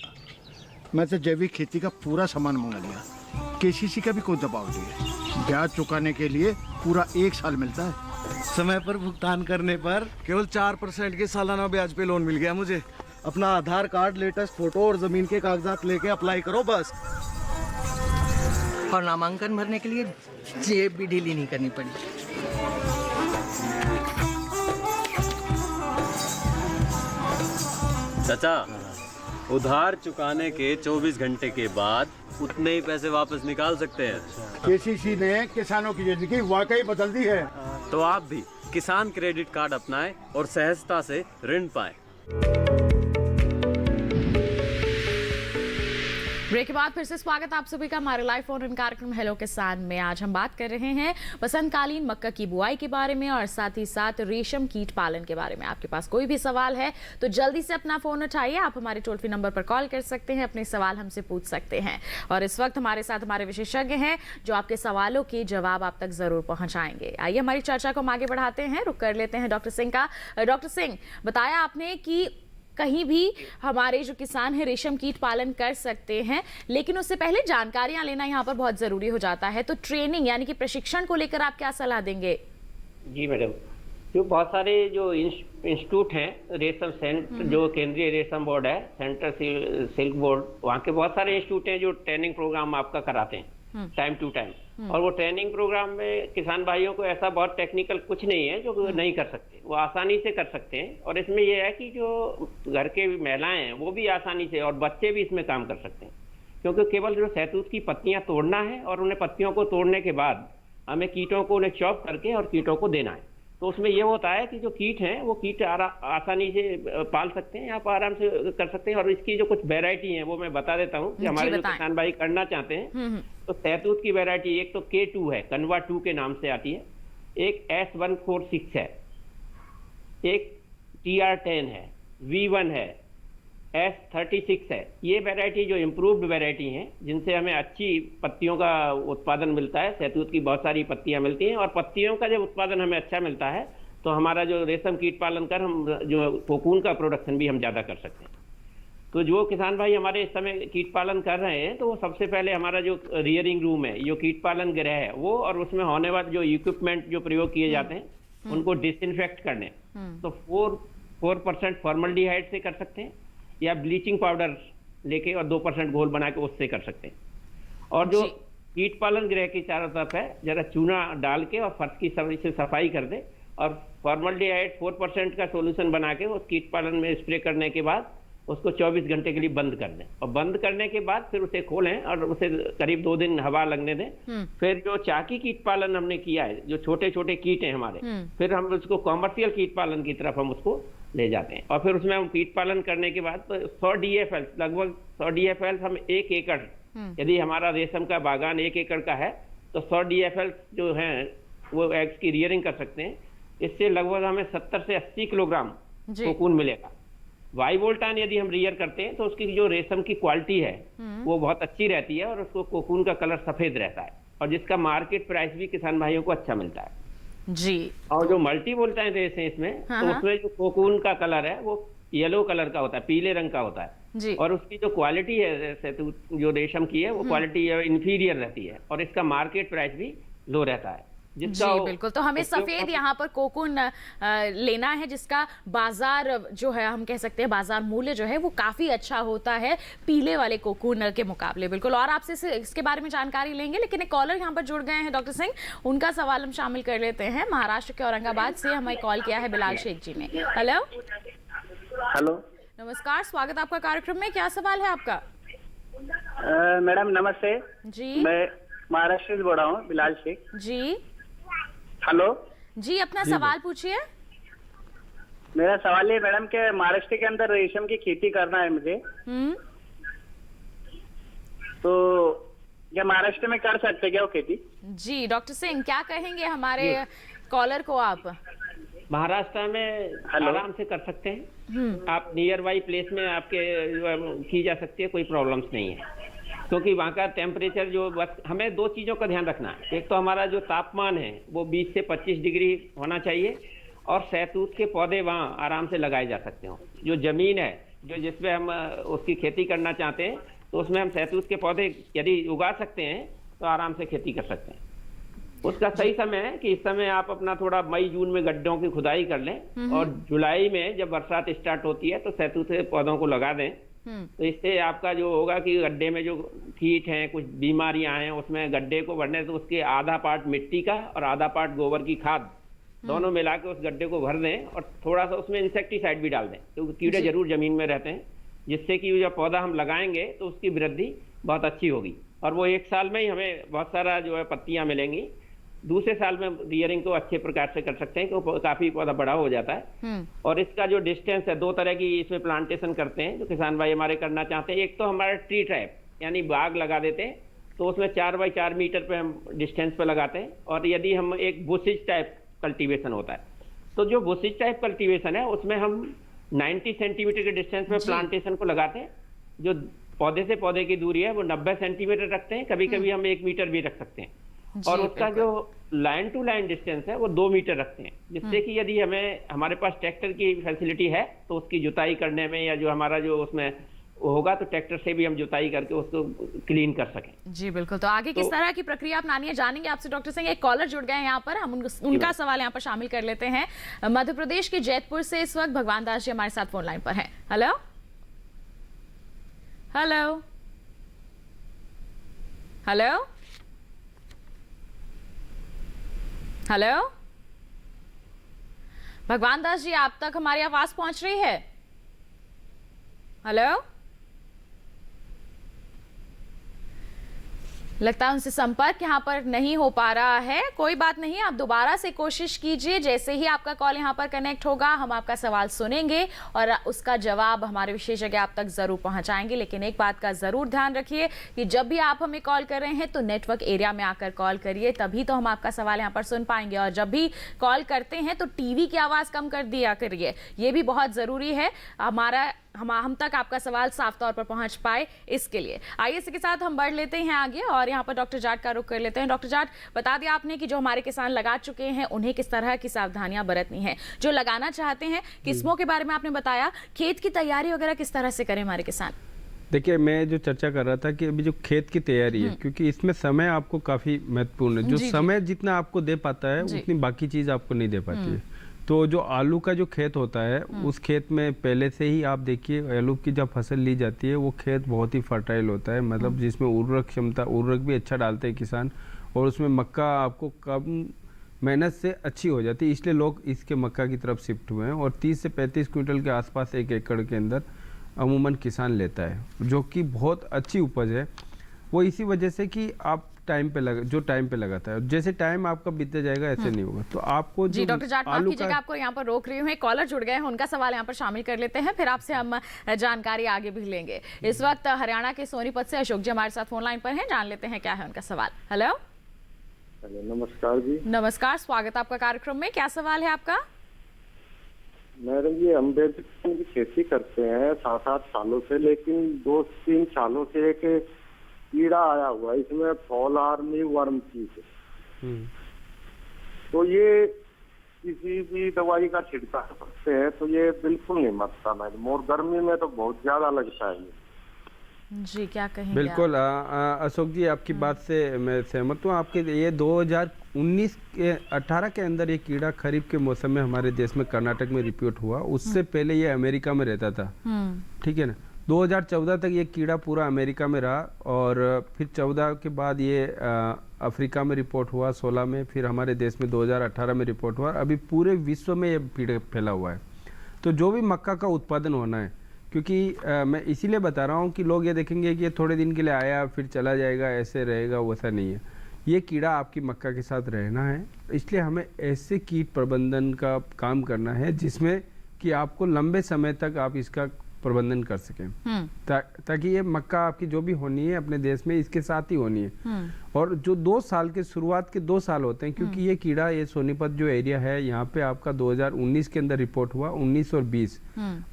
मैं तो जैविक खेती का पूरा सामान मंगा लिया, KCC का भी कोई दबाव नहीं है। ब्याज चुकाने के लिए पूरा 1 साल मिलता है। समय पर भुगतान करने पर केवल 4% के सालाना ब्याज पे लोन मिल गया मुझे। अपना आधार कार्ड, लेटेस्ट फोटो और जमीन के कागजात लेके अप्लाई करो बस। और नामांकन भरने के लिए जेब भी ढीली नहीं करनी पड़ी। चाचा, उधार चुकाने के 24 घंटे के बाद उतने ही पैसे वापस निकाल सकते हैं। KCC ने किसानों की जिंदगी वाकई बदल दी है। तो आप भी किसान क्रेडिट कार्ड अपनाएं और सहजता से ऋण पाएं। ब्रेक के बाद फिर से स्वागत आप सभी का हमारे लाइव फोन इन कार्यक्रम हेलो किसान में। आज हम बात कर रहे हैं वसंतकालीन मक्का की बुआई के बारे में और साथ ही साथ रेशम कीट पालन के बारे में। आपके पास कोई भी सवाल है तो जल्दी से अपना फोन उठाइए, आप हमारे टोल फ्री नंबर पर कॉल कर सकते हैं, अपने सवाल हमसे पूछ सकते हैं। और इस वक्त हमारे साथ हमारे विशेषज्ञ हैं जो आपके सवालों के जवाब आप तक जरूर पहुंचाएंगे। आइए हमारी चर्चा को हम आगे बढ़ाते हैं, रुक कर लेते हैं डॉक्टर सिंह का। डॉक्टर सिंह, बताया आपने कि कहीं भी हमारे जो किसान हैं रेशम कीट पालन कर सकते हैं, लेकिन उससे पहले जानकारियां लेना यहाँ पर बहुत जरूरी हो जाता है। तो ट्रेनिंग यानी कि प्रशिक्षण को लेकर आप क्या सलाह देंगे? जी मैडम, जो बहुत सारे जो इंस्टीट्यूट हैं रेशम सेंटर, जो केंद्रीय रेशम बोर्ड है, सेंटर सिल्क बोर्ड, वहाँ के बहुत सारे इंस्टीट्यूट हैं जो ट्रेनिंग प्रोग्राम आपका कराते हैं टाइम टू टाइम। और वो ट्रेनिंग प्रोग्राम में किसान भाइयों को ऐसा बहुत टेक्निकल कुछ नहीं है जो नहीं कर सकते, वो आसानी से कर सकते हैं। और इसमें यह है कि जो घर के महिलाएं हैं वो भी आसानी से, और बच्चे भी इसमें काम कर सकते हैं, क्योंकि केवल जो शहतूत की पत्तियां तोड़ना है और उन्हें पत्तियों को तोड़ने के बाद हमें कीटों को उन्हें चॉप करके और कीटों को देना है। तो उसमें यह होता है कि जो कीट हैं वो कीट आसानी से पाल सकते हैं, आप आराम से कर सकते हैं। और इसकी जो कुछ वैरायटी है वो मैं बता देता हूँ कि हमारे जो किसान भाई करना चाहते हैं। तो शहतूत की वैरायटी एक तो K2 है, कनवा 2 के नाम से आती है, एक S146 है, एक TR10 है, V1 है, S36 है। ये वैरायटी जो इम्प्रूव्ड वैरायटी हैं जिनसे हमें अच्छी पत्तियों का उत्पादन मिलता है। शहतूत की बहुत सारी पत्तियां मिलती हैं और पत्तियों का जब उत्पादन हमें अच्छा मिलता है तो हमारा जो रेशम कीट पालन कर हम जो कोकून का प्रोडक्शन भी हम ज़्यादा कर सकते हैं। तो जो किसान भाई हमारे इस समय कीट पालन कर रहे हैं तो वो सबसे पहले हमारा जो रियरिंग रूम है, जो कीट पालन गृह है, वो और उसमें होने वाले जो इक्विपमेंट जो प्रयोग किए जाते हैं उनको डिसइंफेक्ट करने। तो 4% फॉर्मल्डिहाइड से कर सकते हैं या ब्लीचिंग पाउडर लेके और 2% घोल बना के उससे कर सकते हैं। और जो कीट पालन गृह की चारों तरफ है जरा चूना डाल के और फर्श की से सफाई कर दे और फॉर्मल्डिहाइड 4% का सॉल्यूशन बना के उस कीट पालन में स्प्रे करने के बाद उसको 24 घंटे के लिए बंद कर दें। और बंद करने के बाद फिर उसे खोलें और उसे करीब 2 दिन हवा लगने दें। फिर जो चाकी कीट पालन हमने किया है, जो छोटे छोटे कीट हैं हमारे, फिर हम उसको कॉमर्शियल कीट पालन की तरफ हम उसको ले जाते हैं। और फिर उसमें हम कीट पालन करने के बाद 100 DFL, लगभग 100 DFL हम 1 एकड़, यदि हमारा रेशम का बागान 1 एकड़ का है तो 100 DFL जो है वो एग्स की रियरिंग कर सकते हैं। इससे लगभग हमें 70 से 80 किलोग्राम कोकून मिलेगा। वाइवोल्टान यदि हम रियर करते हैं तो उसकी जो रेशम की क्वालिटी है वो बहुत अच्छी रहती है और उसको कोकून का कलर सफेद रहता है और जिसका मार्केट प्राइस भी किसान भाइयों को अच्छा मिलता है जी। और जो मल्टी वोल्टाइन रेस है इसमें, तो उसमें जो कोकून का कलर है वो येलो कलर का होता है, पीले रंग का होता है जी। और उसकी जो क्वालिटी है जो रेशम की है वो क्वालिटी इंफीरियर रहती है और इसका मार्केट प्राइस भी लो रहता है। जी बिल्कुल। तो हमें सफेद यहाँ पर कोकून लेना है जिसका बाजार जो है हम कह सकते हैं बाजार मूल्य जो है वो काफी अच्छा होता है पीले वाले कोकून के मुकाबले। बिल्कुल। और आपसे इसके बारे में जानकारी लेंगे, लेकिन एक कॉलर यहाँ पर जुड़ गए हैं डॉक्टर सिंह, उनका सवाल हम शामिल कर लेते हैं। महाराष्ट्र के औरंगाबाद से हमें कॉल किया है बिलाल शेख जी ने। हेलो हेलो, नमस्कार, स्वागत आपका कार्यक्रम में। क्या सवाल है आपका? मैडम नमस्ते जी, मैं महाराष्ट्र से बोल रहा हूँ, बिलाल शेख जी। हेलो जी, अपना सवाल पूछिए। मेरा सवाल है मैडम के महाराष्ट्र के अंदर रेशम की खेती करना है मुझे, तो क्या महाराष्ट्र में कर सकते क्या वो खेती? जी डॉक्टर सिंह, क्या कहेंगे हमारे कॉलर को आप? महाराष्ट्र में आराम से कर सकते हैं आप, नियर बाई प्लेस में आपके की जा सकती है, कोई प्रॉब्लम्स नहीं है। क्योंकि वहाँ का टेम्परेचर जो, बस हमें 2 चीज़ों का ध्यान रखना है। एक तो हमारा जो तापमान है वो 20 से 25 डिग्री होना चाहिए और शहतूत के पौधे वहाँ आराम से लगाए जा सकते हो। जो ज़मीन है जो जिसमें हम उसकी खेती करना चाहते हैं तो उसमें हम शहतूत के पौधे यदि उगा सकते हैं तो आराम से खेती कर सकते हैं। उसका सही समय है कि इस समय आप अपना थोड़ा मई जून में गड्ढों की खुदाई कर लें और जुलाई में जब बरसात स्टार्ट होती है तो शहतूत के पौधों को लगा दें। तो इससे आपका जो होगा कि गड्ढे में जो कीट हैं, कुछ बीमारियां हैं, उसमें गड्ढे को भरने से उसके आधा पार्ट मिट्टी का और आधा पार्ट गोबर की खाद दोनों मिला के उस गड्ढे को भर दें और थोड़ा सा उसमें इंसेक्टिसाइड भी डाल दें, क्योंकि कीड़े जरूर जमीन में रहते हैं, जिससे कि जब पौधा हम लगाएंगे तो उसकी वृद्धि बहुत अच्छी होगी और वो 1 साल में ही हमें बहुत सारा जो है पत्तियां मिलेंगी। दूसरे साल में रियरिंग को अच्छे प्रकार से कर सकते हैं क्योंकि काफी पौधा बड़ा हो जाता है। और इसका जो डिस्टेंस है, 2 तरह की इसमें प्लांटेशन करते हैं जो किसान भाई हमारे करना चाहते हैं। एक तो हमारा ट्री ट्रैप, यानी बाग लगा देते हैं तो उसमें 4 बाई 4 मीटर पे हम डिस्टेंस पे लगाते हैं। और यदि हम एक बुशिज टाइप कल्टीवेशन होता है, तो जो बुशिज टाइप कल्टीवेशन है उसमें हम 90 सेंटीमीटर के डिस्टेंस पे प्लांटेशन को लगाते हैं। जो पौधे से पौधे की दूरी है वो 90 सेंटीमीटर रखते हैं, कभी कभी हम 1 मीटर भी रख सकते हैं। और उसका जो लाइन टू लाइन डिस्टेंस है वो 2 मीटर रखते हैं, जिससे कि यदि हमारे पास ट्रैक्टर की फैसिलिटी है तो उसकी जुताई करने में, या जो हमारा जो उसमें होगा, तो ट्रैक्टर से भी हम जुताई करके उसको क्लीन कर सकें। जी बिल्कुल। तो आगे किस तरह की प्रक्रिया अपनानी है जानेंगे आपसे डॉक्टर सिंह। एक कॉलर जुड़ गए हैं यहाँ पर, हम उनका सवाल यहाँ पर शामिल कर लेते हैं। मध्य प्रदेश के जैतपुर से इस वक्त भगवान दास जी हमारे साथ फोन लाइन पर हैं। हेलो हेलो हेलो हेलो, भगवान दास जी आप तक हमारी आवाज पहुंच रही है? हेलो, लगता है उनसे संपर्क यहाँ पर नहीं हो पा रहा है। कोई बात नहीं, आप दोबारा से कोशिश कीजिए। जैसे ही आपका कॉल यहाँ पर कनेक्ट होगा हम आपका सवाल सुनेंगे और उसका जवाब हमारे विशेषज्ञ आप तक जरूर पहुंचाएंगे। लेकिन एक बात का जरूर ध्यान रखिए कि जब भी आप हमें कॉल कर रहे हैं तो नेटवर्क एरिया में आकर कॉल करिए, तभी तो हम आपका सवाल यहाँ पर सुन पाएंगे। और जब भी कॉल करते हैं तो टीवी की आवाज कम कर दिया करिए, ये भी बहुत जरूरी है हम तक आपका सवाल साफ तौर पर पहुंच पाए, इसके लिए। आइए इसके साथ हम बढ़ लेते हैं आगे और यहाँ पर डॉक्टर जाट का रुख कर लेते हैं। डॉक्टर जाट, बता दिया आपने कि जो हमारे किसान लगा चुके हैं उन्हें किस तरह की सावधानियां बरतनी है। जो लगाना चाहते हैं किस्मों के बारे में आपने बताया, खेत की तैयारी वगैरह किस तरह से करें हमारे किसान? देखिए, मैं जो चर्चा कर रहा था कि अभी जो खेत की तैयारी है, क्योंकि इसमें समय आपको काफी महत्वपूर्ण है। जो समय जितना आपको दे पाता है उतनी बाकी चीज आपको नहीं दे पाती है। तो जो आलू का जो खेत होता है उस खेत में पहले से ही आप देखिए, आलू की जब फसल ली जाती है वो खेत बहुत ही फर्टाइल होता है, मतलब जिसमें उर्वरक क्षमता, उर्वरक भी अच्छा डालते हैं किसान, और उसमें मक्का आपको कम मेहनत से अच्छी हो जाती है। इसलिए लोग इसके मक्का की तरफ शिफ्ट हुए हैं और 30 से 35 क्विंटल के आसपास 1 एकड़ के अंदर अमूमन किसान लेता है, जो कि बहुत अच्छी उपज है। वो इसी वजह से कि आप टाइम पे लगाता है, जैसे टाइम आपका बीतते जाएगा ऐसे नहीं होगा। तो आपको जी डॉक्टर जाट, माफ कीजिएगा आपको यहाँ पर रोक रही हूँ। एक कॉलर जुड़ गए हैं, उनका सवाल यहाँ पर शामिल कर लेते हैं, फिर आपसे हम जानकारी आगे भी लेंगे। इस वक्त हरियाणा के सोनीपत से अशोक जी हमारे साथ फोन लाइन पर हैं, जान लेते हैं क्या है उनका सवाल। हेलो, नमस्कार जी। नमस्कार, स्वागत आपका कार्यक्रम में। क्या सवाल है आपका? मैडम जी, हम बेबी की खेती करते हैं 7-8 सालों से, लेकिन 2-3 सालों से एक कीड़ा आया हुआ है इसमें, फॉल आर्मी वर्म चीज। तो ये किसी भी दवाई का छिड़काव करते हैं तो ये बिल्कुल नहीं मरता मैडम, और गर्मी में तो बहुत ज्यादा लगता है। जी क्या कहेंगे? बिल्कुल अशोक जी, आपकी बात से मैं सहमत हूँ। आपके ये 2019-18 के अंदर ये कीड़ा खरीफ के मौसम में हमारे देश में कर्नाटक में रिपोर्ट हुआ। उससे पहले ये अमेरिका में रहता था, ठीक है ना। 2014 तक ये कीड़ा पूरा अमेरिका में रहा और फिर 14 के बाद ये अफ्रीका में रिपोर्ट हुआ, 16 में, फिर हमारे देश में 2018 में रिपोर्ट हुआ। अभी पूरे विश्व में ये कीड़ा फैला हुआ है। तो जो भी मक्का का उत्पादन होना है, क्योंकि मैं इसीलिए बता रहा हूँ कि लोग ये देखेंगे कि ये थोड़े दिन के लिए आया फिर चला जाएगा, ऐसे रहेगा, वैसा नहीं है। ये कीड़ा आपकी मक्का के साथ रहना है, इसलिए हमें ऐसे कीट प्रबंधन का काम करना है जिसमें कि आपको लंबे समय तक आप इसका प्रबंधन कर सकें, ताकि ये मक्का आपकी जो भी होनी है अपने देश में इसके साथ ही होनी है। और जो 2 साल के शुरुआत के 2 साल होते हैं, क्योंकि ये कीड़ा, ये सोनीपत जो एरिया है यहाँ पे आपका 2019 के अंदर रिपोर्ट हुआ, 19 और 20।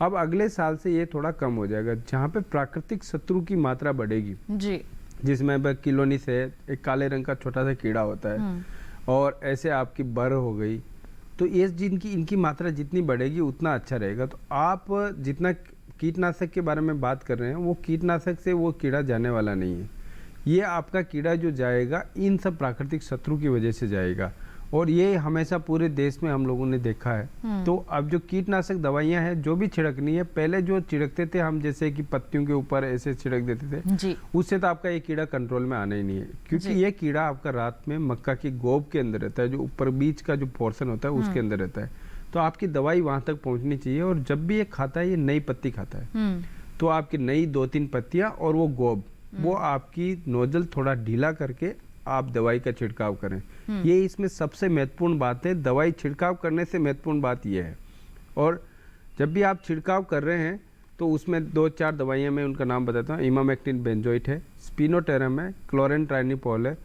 अब अगले साल से ये थोड़ा कम हो जाएगा, जहाँ पे प्राकृतिक शत्रु की मात्रा बढ़ेगी जी, जिसमें किलोनिस है, एक काले रंग का छोटा सा कीड़ा होता है, और ऐसे आपकी बर हो गई। तो ये इनकी मात्रा जितनी बढ़ेगी उतना अच्छा रहेगा। तो आप जितना कीटनाशक के बारे में बात कर रहे हैं, वो कीटनाशक से वो कीड़ा जाने वाला नहीं है। ये आपका कीड़ा जो जाएगा इन सब प्राकृतिक शत्रु की वजह से जाएगा, और ये हमेशा पूरे देश में हम लोगों ने देखा है। तो अब जो कीटनाशक दवाइयां हैं जो भी छिड़कनी है, पहले जो छिड़कते थे हम, जैसे कि पत्तियों के ऊपर ऐसे छिड़क देते थे जी, उससे तो आपका ये कीड़ा कंट्रोल में आना ही नहीं है, क्योंकि ये कीड़ा आपका रात में मक्का की गोब के अंदर रहता है, जो ऊपर बीच का जो पोर्शन होता है उसके अंदर रहता है। तो आपकी दवाई वहां तक पहुंचनी चाहिए, और जब भी ये खाता है, ये नई पत्ती खाता है, तो आपकी नई 2-3 पत्तियां और वो गोब, वो आपकी नोजल थोड़ा ढीला करके आप दवाई का छिड़काव करें। ये इसमें सबसे महत्वपूर्ण बात है। दवाई छिड़काव करने से महत्वपूर्ण बात यह है। और जब भी आप छिड़काव कर रहे हैं तो उसमें 2-4 दवाइयाँ मैं उनका नाम बताता हूँ। इमामेक्टिन बेंजोइट है, स्पिनोटेरम है, क्लोरेंट्राइनिपोल है।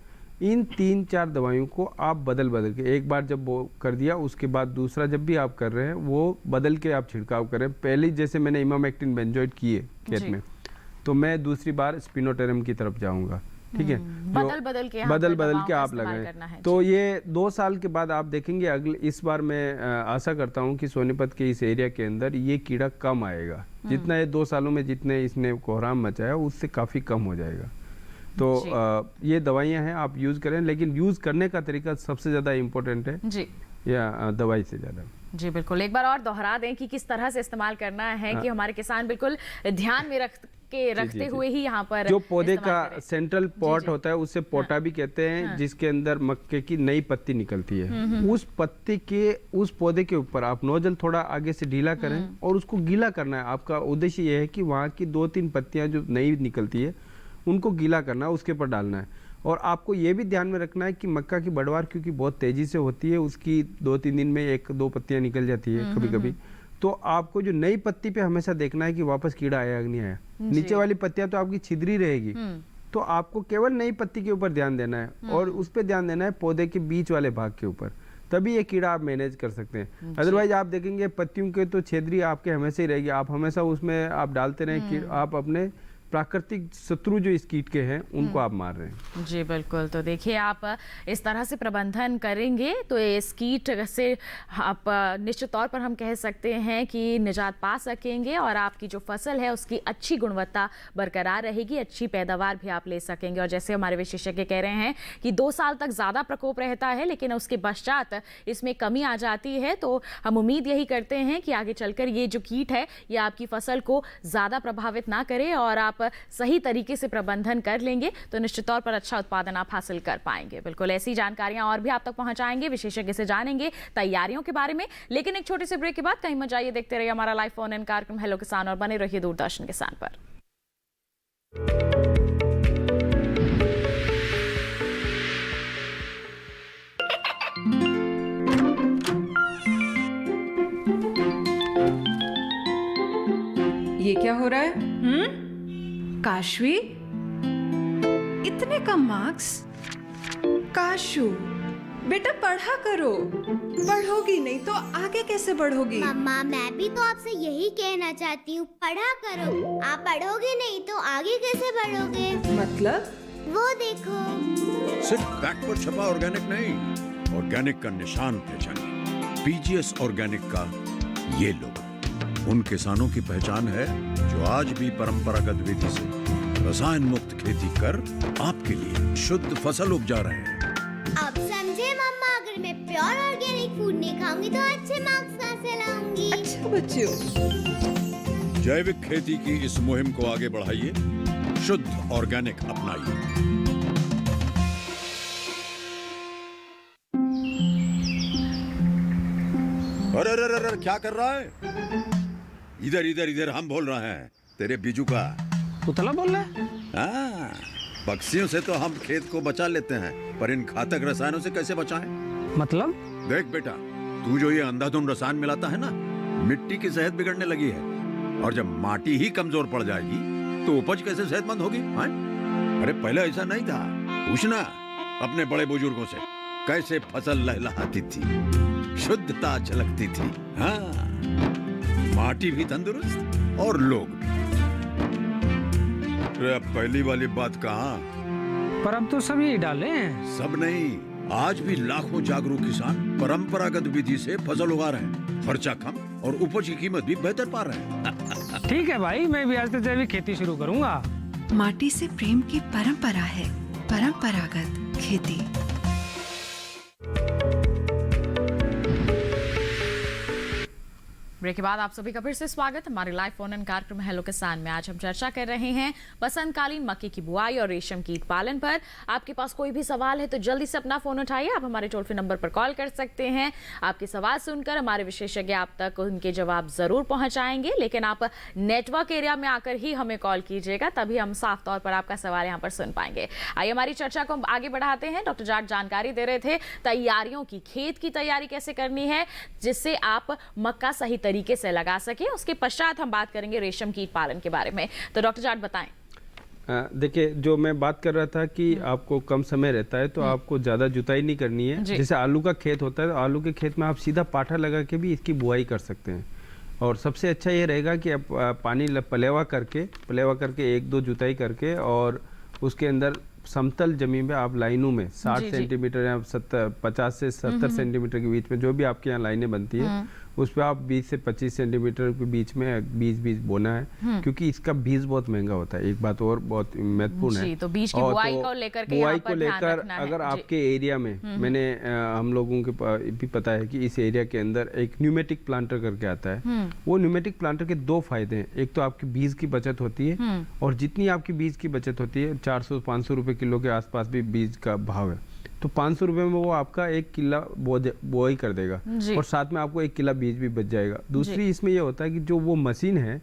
इन 3-4 दवाइयों को आप बदल के, एक बार जब वो कर दिया उसके बाद दूसरा जब भी आप कर रहे हैं वो बदल के आप छिड़काव करें। पहले जैसे मैंने इमामेक्टिन बेंजोइट किए खेत में, तो मैं दूसरी बार स्पिनोटेरम की तरफ जाऊंगा। ठीक है, बदल के आप लगाएं। तो ये 2 साल के बाद आप देखेंगे अगले, इस बार मैं आशा करता हूं कि सोनीपत के इस एरिया के अंदर ये कीड़ा कम आएगा। जितना ये 2 सालों में जितने इसने कोहराम मचाया उससे काफ़ी कम हो जाएगा। तो ये दवाइयां हैं, आप यूज़ करें, लेकिन यूज़ करने का तरीका सबसे ज़्यादा इम्पोर्टेंट है जी, या दवाई से ज़्यादा। जी बिल्कुल, एक बार और दोहरा दें कि किस तरह से इस्तेमाल करना है कि हमारे किसान बिल्कुल ध्यान में रखते हुए ही यहाँ पर जो पौधे का सेंट्रल पॉट होता है उसे पोटा भी कहते हैं, जिसके अंदर मक्के की नई पत्ती निकलती है। उस पत्ती के, उस पौधे के ऊपर आप नोजल थोड़ा आगे से ढीला करें और उसको गीला करना है। आपका उद्देश्य ये है कि वहाँ की 2-3 पत्तियां जो नई निकलती है उनको गीला करना है, उसके ऊपर डालना है। और आपको ये भी ध्यान में रखना है कि मक्का की बढ़वार क्योंकि बहुत तेजी से होती है, उसकी 2-3 दिन में 1-2 पत्तियां निकल जाती है कभी कभी। तो आपको जो नई पत्ती पे हमेशा देखना है कि वापस कीड़ा आया कि नहीं आया। नीचे वाली पत्तियां तो आपकी छिद्री रहेगी, तो आपको केवल नई पत्ती के ऊपर ध्यान देना है और उस पर ध्यान देना है पौधे के बीच वाले भाग के ऊपर, तभी ये कीड़ा आप मैनेज कर सकते हैं। अदरवाइज आप देखेंगे पत्तियों के तो छिद्री आपके हमेशा ही रहेगी, आप हमेशा उसमें आप डालते रहें कि आप अपने प्राकृतिक शत्रु जो इस कीट के हैं उनको आप मार रहे हैं। जी बिल्कुल, तो देखिए आप इस तरह से प्रबंधन करेंगे तो इस कीट से आप निश्चित तौर पर हम कह सकते हैं कि निजात पा सकेंगे और आपकी जो फसल है उसकी अच्छी गुणवत्ता बरकरार रहेगी, अच्छी पैदावार भी आप ले सकेंगे। और जैसे हमारे विशेषज्ञ कह रहे हैं कि 2 साल तक ज़्यादा प्रकोप रहता है, लेकिन उसके पश्चात इसमें कमी आ जाती है। तो हम उम्मीद यही करते हैं कि आगे चलकर ये जो कीट है ये आपकी फसल को ज़्यादा प्रभावित ना करे और आप सही तरीके से प्रबंधन कर लेंगे तो निश्चित तौर पर अच्छा उत्पादन आप हासिल कर पाएंगे। बिल्कुल ऐसी जानकारियां और भी आप तक पहुंचाएंगे, विशेषज्ञ से जानेंगे तैयारियों के बारे में। लेकिन एक छोटे से ब्रेक के बाद कहीं मत जाइए, देखते रहिए हमारा लाइव फोन इन कार्यक्रम हेलो किसान और बने रहिए दूरदर्शन किसान पर। ये क्या हो रहा है? काशवी, इतने कम मार्क्स? काशू बेटा पढ़ा करो, पढ़ोगी नहीं तो आगे कैसे बढ़ोगी? मम्मा मैं भी तो आपसे यही कहना चाहती हूँ, पढ़ा करो। आप पढ़ोगे नहीं तो आगे कैसे बढ़ोगे? मतलब? वो देखो, सिर्फ बैक पर छपा ऑर्गेनिक नहीं, ऑर्गेनिक का निशान पहचानिए। पीजीएस ऑर्गेनिक का ये लोगो उन किसानों की पहचान है जो आज भी परंपरागत विधि से रसायन मुक्त खेती कर आपके लिए शुद्ध फसल उपजा रहे हैं। अब समझे मम्मा, अगर मैं प्योर ऑर्गेनिक फूड नहीं खाऊंगी तो अच्छे मार्क्स कहाँ से लाऊंगी? अच्छा बच्चों, जैविक खेती की इस मुहिम को आगे बढ़ाइए, शुद्ध ऑर्गेनिक अपनाइए। अरे अरे अरे क्या कर रहा है? इधर इधर इधर, हम बोल रहे हैं तेरे बीजू का। पुतला बोल रहा है? हाँ, पक्षियों से तो हम खेत को बचा लेते हैं, पर इन घातक रसायनों से कैसे बचाएं? मतलब? देख बेटा, तू जो ये अंधाधुंध रसायन मिलाता है ना, मिट्टी की सेहत बिगड़ने लगी है। और जब माटी ही कमजोर पड़ जाएगी तो उपज कैसे सेहतमंद होगी? हाँ? अरे पहले ऐसा नहीं था, पूछना अपने बड़े बुजुर्गों से, कैसे फसल लहलहाती थी, शुद्धता झलकती थी। हाँ, माटी भी तंदुरुस्त और लोग भी। पहली वाली बात कहाँ? पर अब तो सभी डाले हैं। सब नहीं, आज भी लाखों जागरूक किसान परंपरागत विधि से फसल उगा रहे हैं। खर्चा कम और उपज की कीमत भी बेहतर पा रहे हैं। ठीक है भाई, मैं भी आज से जैविक खेती शुरू करूंगा। माटी से प्रेम की परंपरा है परंपरागत खेती। ब्रेक के बाद आप सभी का फिर से स्वागत हमारे लाइव फोन इन कार्यक्रम हेलो किसान में। आज हम चर्चा कर रहे हैं बसंतकालीन मक्के की बुआई और रेशम कीट पालन पर। आपके पास कोई भी सवाल है तो जल्दी से अपना फोन उठाइए, आप हमारे टोल फ्री नंबर पर कॉल कर सकते हैं। आपके सवाल सुनकर हमारे विशेषज्ञ आप तक उनके जवाब जरूर पहुंचाएंगे, लेकिन आप नेटवर्क एरिया में आकर ही हमें कॉल कीजिएगा, तभी हम साफ तौर पर आपका सवाल यहाँ पर सुन पाएंगे। आइए हमारी चर्चा को आगे बढ़ाते हैं। डॉक्टर जाट जानकारी दे रहे थे तैयारियों की, खेत की तैयारी कैसे करनी है जिससे आप मक्का सही तरीके से लगा सके। उसके पश्चात हम बात करेंगे रेशम कीट पालन के बारे में। तो डॉक्टर जाट बताएं। देखिए, जो मैं बात कर रहा था कि आपको कम समय रहता है तो आपको ज़्यादा जुताई नहीं करनी है। जैसे आलू का खेत होता है तो आलू के खेत में आप सीधा पाठा लगा के भी इसकी बुआई कर सकते हैं। और सबसे अच्छा ये रहेगा कि आप पानी पलेवा करके 1-2 जुताई करके और उसके अंदर समतल जमीन पे आप लाइनों में 60 सेंटीमीटर या 50 से 70 सेंटीमीटर के बीच में जो भी आपके यहाँ लाइनें बनती है उस पर आप 20 से 25 सेंटीमीटर के बीच में बीज बोना है, क्योंकि इसका बीज बहुत महंगा होता है। एक बात और बहुत महत्वपूर्ण है, तो बीज की बुआई को लेकर अगर आपके एरिया में मैंने हम लोगों के भी पता है कि इस एरिया के अंदर एक न्यूमेटिक प्लांटर करके आता है। वो न्यूमेटिक प्लांटर के 2 फायदे हैं। एक तो आपकी बीज की बचत होती है और जितनी आपकी बीज की बचत होती है 400-500 रुपए किलो के आसपास भी बीज का भाव है, तो 500 रुपए में वो आपका 1 किला बोआई कर देगा और साथ में आपको 1 किला बीज भी बच जाएगा। दूसरी इसमें ये होता है कि जो वो मशीन है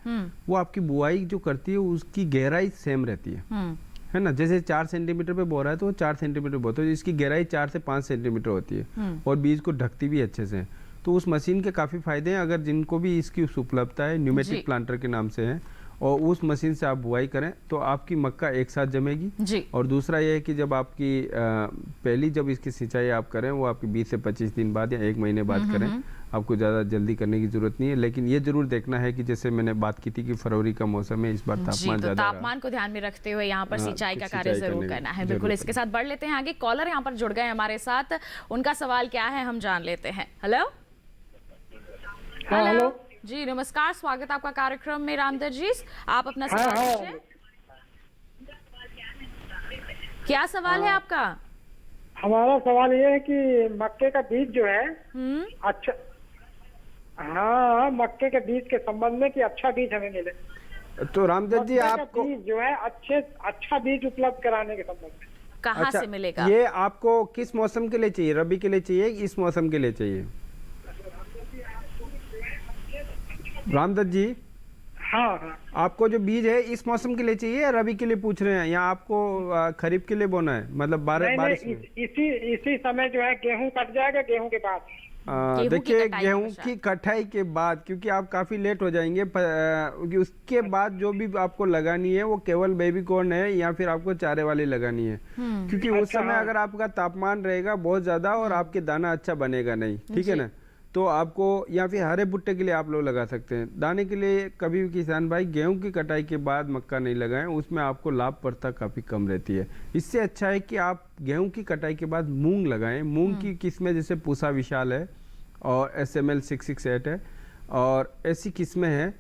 वो आपकी बुआई जो करती है उसकी गहराई सेम रहती है ना। जैसे 4 सेंटीमीटर पे बो रहा है तो वो 4 सेंटीमीटर बोता है, इसकी गहराई 4 से 5 सेंटीमीटर होती है और बीज को ढकती भी अच्छे से। तो उस मशीन के काफी फायदे हैं। अगर जिनको भी इसकी उपलब्धता है, न्यूमेटिक प्लांटर के नाम से है, और उस मशीन से आप बुआई करें तो आपकी मक्का एक साथ जमेगी। और दूसरा ये है कि जब आपकी पहली जब इसकी सिंचाई आप करें वो आपकी 20 से 25 दिन बाद या 1 महीने बाद करें। आपको ज़्यादा जल्दी करने की जरूरत नहीं है, लेकिन ये जरूर देखना है कि जैसे मैंने बात की थी कि फरवरी का मौसम है, इस बार तापमान तो तापमान को ध्यान में रखते हुए यहाँ पर सिंचाई का कार्य जरूर करना है। बिल्कुल, इसके साथ बढ़ लेते हैं आगे। कॉलर यहाँ पर जुड़ गए हमारे साथ, उनका सवाल क्या है हम जान लेते हैं। हेलो हेलो जी, नमस्कार, स्वागत आपका कार्यक्रम में। रामदर जी, आप अपना सवाल पूछें। क्या सवाल है आपका? हमारा सवाल ये है कि मक्के का बीज जो है अच्छा, हाँ, मक्के के बीज के संबंध में कि अच्छा बीज हमें मिले। तो रामदर जी, आपको बीज जो है अच्छा बीज उपलब्ध कराने के संबंध में कहाँ से मिलेगा? ये आपको किस मौसम के लिए चाहिए? रबी के लिए चाहिए, इस मौसम के लिए चाहिए? रामदत्त जी, हाँ, आपको जो बीज है इस मौसम के लिए चाहिए या रबी के लिए पूछ रहे हैं, या आपको खरीफ के लिए बोना है? मतलब बारिश में? इसी समय जो है गेहूं कट जाएगा, गेहूं के बाद देखिए, गेहूं की कटाई के बाद, क्योंकि आप काफी लेट हो जाएंगे, उसके बाद जो भी आपको लगानी है वो केवल बेबी कॉर्न है या फिर आपको चारे वाली लगानी है, क्योंकि उस समय अगर आपका तापमान रहेगा बहुत ज्यादा और आपके दाना अच्छा बनेगा नहीं, ठीक है ना। तो आपको या फिर हरे भुट्टे के लिए आप लोग लगा सकते हैं। दाने के लिए कभी भी किसान भाई गेहूं की कटाई के बाद मक्का नहीं लगाएं, उसमें आपको लाभप्रदता काफ़ी कम रहती है। इससे अच्छा है कि आप गेहूं की कटाई के बाद मूंग लगाएं। मूंग की किस्में जैसे पूसा विशाल है और SML 668 है और ऐसी किस्में हैं,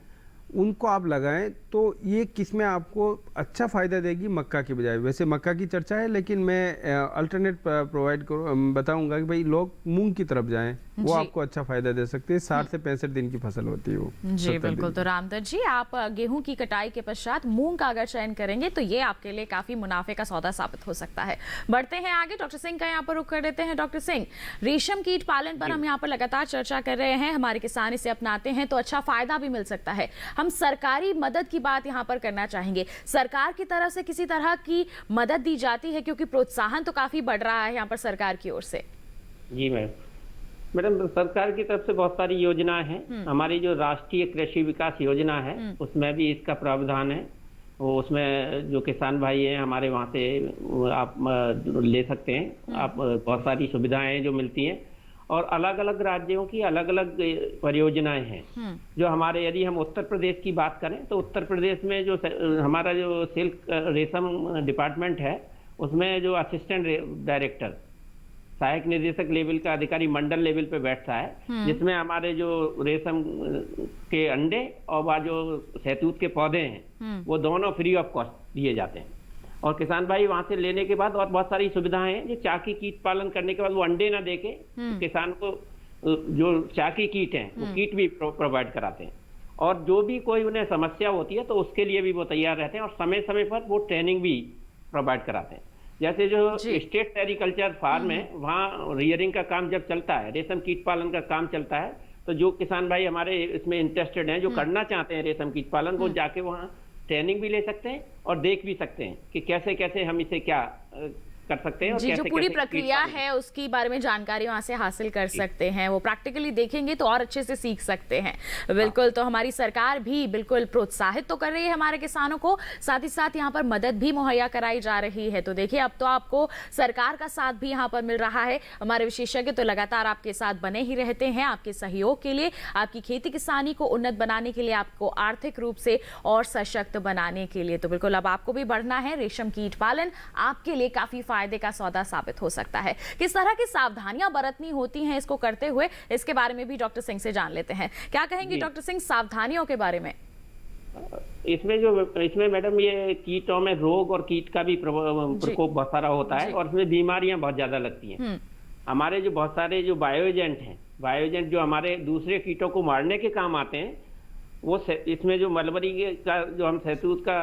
उनको आप लगाएं तो ये किस्में आपको अच्छा फायदा देगी मक्का की बजाय। वैसे मक्का की चर्चा है, लेकिन मैं अल्टरनेट प्रोवाइड बताऊंगा कि भाई लोग मूंग की तरफ जाएं, वो आपको अच्छा फायदा दे सकते हैं। 60 से 65 दिन की फसल होती है वो। जी बिल्कुल। तो रामदत्त जी, आप गेहूं की कटाई के पश्चात मूंग का अगर चयन करेंगे तो ये आपके लिए काफी मुनाफे का सौदा साबित हो सकता है। बढ़ते हैं आगे, डॉक्टर सिंह का यहाँ पर रुख कर देते हैं। डॉक्टर सिंह, रेशम कीट पालन पर हम यहाँ पर लगातार चर्चा कर रहे हैं। हमारे किसान इसे अपनाते हैं तो अच्छा फायदा भी मिल सकता है। हम सरकारी मदद की बात यहाँ पर करना चाहेंगे। सरकार की तरफ से किसी तरह की मदद दी जाती है, क्योंकि प्रोत्साहन तो काफी बढ़ रहा है यहाँ पर सरकार की ओर से? जी मैडम, सरकार की तरफ से बहुत सारी योजनाएं हैं। हमारी जो राष्ट्रीय कृषि विकास योजना है उसमें भी इसका प्रावधान है। वो उसमें जो किसान भाई हैं हमारे वहाँ से आप ले सकते हैं। आप बहुत सारी सुविधाएं जो मिलती हैं और अलग अलग राज्यों की अलग अलग परियोजनाएं हैं। जो हमारे, यदि हम उत्तर प्रदेश की बात करें तो उत्तर प्रदेश में जो हमारा जो सिल्क रेशम डिपार्टमेंट है उसमें जो असिस्टेंट डायरेक्टर, सहायक निदेशक लेवल का अधिकारी मंडल लेवल पे बैठता है, जिसमें हमारे जो रेशम के अंडे और वह जो शहतूत के पौधे हैं वो दोनों फ्री ऑफ कॉस्ट दिए जाते हैं। और किसान भाई वहां से लेने के बाद और बहुत सारी सुविधाएं हैं। जो चाकी कीट पालन करने के बाद वो अंडे ना देके तो किसान को जो चाकी कीट है वो कीट भी प्रोवाइड कराते हैं। और जो भी कोई उन्हें समस्या होती है तो उसके लिए भी वो तैयार रहते हैं और समय समय पर वो ट्रेनिंग भी प्रोवाइड कराते हैं। जैसे जो स्टेट सेरिकल्चर फार्म है वहाँ रियरिंग का काम जब चलता है, रेशम कीट पालन का काम चलता है, तो जो किसान भाई हमारे इसमें इंटरेस्टेड हैं, जो करना चाहते हैं रेशम कीट पालन, वो जाके वहाँ ट्रेनिंग भी ले सकते हैं और देख भी सकते हैं कि कैसे कैसे हम इसे क्या कर सकते हैं और जी, जो कैसे पूरी कैसे प्रक्रिया कीट पालन है उसकी बारे में जानकारी वहां से हासिल कर सकते हैं। वो प्रैक्टिकली देखेंगे तो और अच्छे से सीख सकते हैं। बिल्कुल, तो हमारी सरकार भी बिल्कुल प्रोत्साहित तो कर रही है हमारे किसानों को, साथ ही साथ यहाँ पर मदद भी मुहैया कराई जा रही है। तो देखिए, अब तो आपको सरकार का साथ भी यहाँ पर मिल रहा है। हमारे विशेषज्ञ तो लगातार आपके साथ बने ही रहते हैं, आपके सहयोग के लिए, आपकी खेती किसानी को उन्नत बनाने के लिए, आपको आर्थिक रूप से और सशक्त बनाने के लिए। तो बिल्कुल अब आपको भी बढ़ना है। रेशम कीट पालन आपके लिए काफी फायदे का सौदा साबित हो सकता है। किस तरह की सावधानियां बरतनी होती हैं इसको करते हुए, इसके बारे में भी डॉक्टर सिंह से जान लेते हैं। क्या कहेंगे डॉक्टर सिंह सावधानियों के बारे में? इसमें मैडम ये कीटों में रोग और कीट का भी प्रकोप बहुत सारा होता है और इसमें बीमारियां बहुत ज्यादा लगती हैं। हमारे जो बहुत सारे जो बायो एजेंट जो हमारे दूसरे कीटों को मारने के काम आते हैं, वो इसमें जो मलबरी का जो हम शहतूत का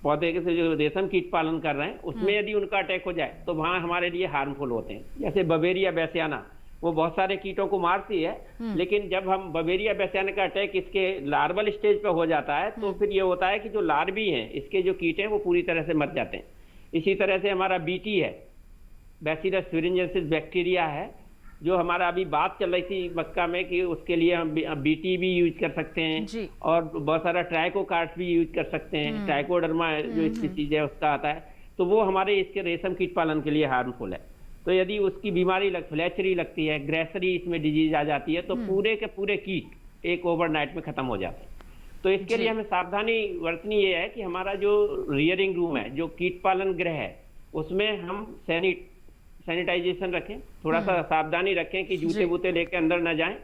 पौधे के से जो रेशम कीट पालन कर रहे हैं, उसमें यदि उनका अटैक हो जाए तो वहाँ हमारे लिए हार्मफुल होते हैं। जैसे बवेरिया बैसियाना, वो बहुत सारे कीटों को मारती है, लेकिन जब हम बवेरिया बैसियाना का अटैक इसके लार्वल स्टेज पे हो जाता है तो फिर ये होता है कि जो लार्वी हैं, इसके जो कीट हैं, वो पूरी तरह से मर जाते हैं। इसी तरह से हमारा बीटी है, बैसिलस thuringiensis बैक्टीरिया है, जो हमारा अभी बात चल रही थी मक्का में कि उसके लिए हम बीटी भी यूज कर सकते हैं और बहुत सारा ट्राइकोकार्ड्स भी यूज कर सकते हैं। ट्राइकोडर्मा जो स्पीसीज है उसका आता है, तो वो हमारे इसके रेशम कीट पालन के लिए हार्मफुल है। तो यदि उसकी बीमारी फ्लैचरी लगती है, ग्रेसरी इसमें डिजीज आ जाती है, तो पूरे के पूरे कीट एक ओवरनाइट में खत्म हो जाते हैं। तो इसके लिए हमें सावधानी बरतनी ये है कि हमारा जो रियरिंग रूम है, जो कीट पालन गृह है, उसमें हम सैनिटाइजेशन रखें, थोड़ा सा सावधानी रखें कि जूते बूते लेके अंदर न जाएं,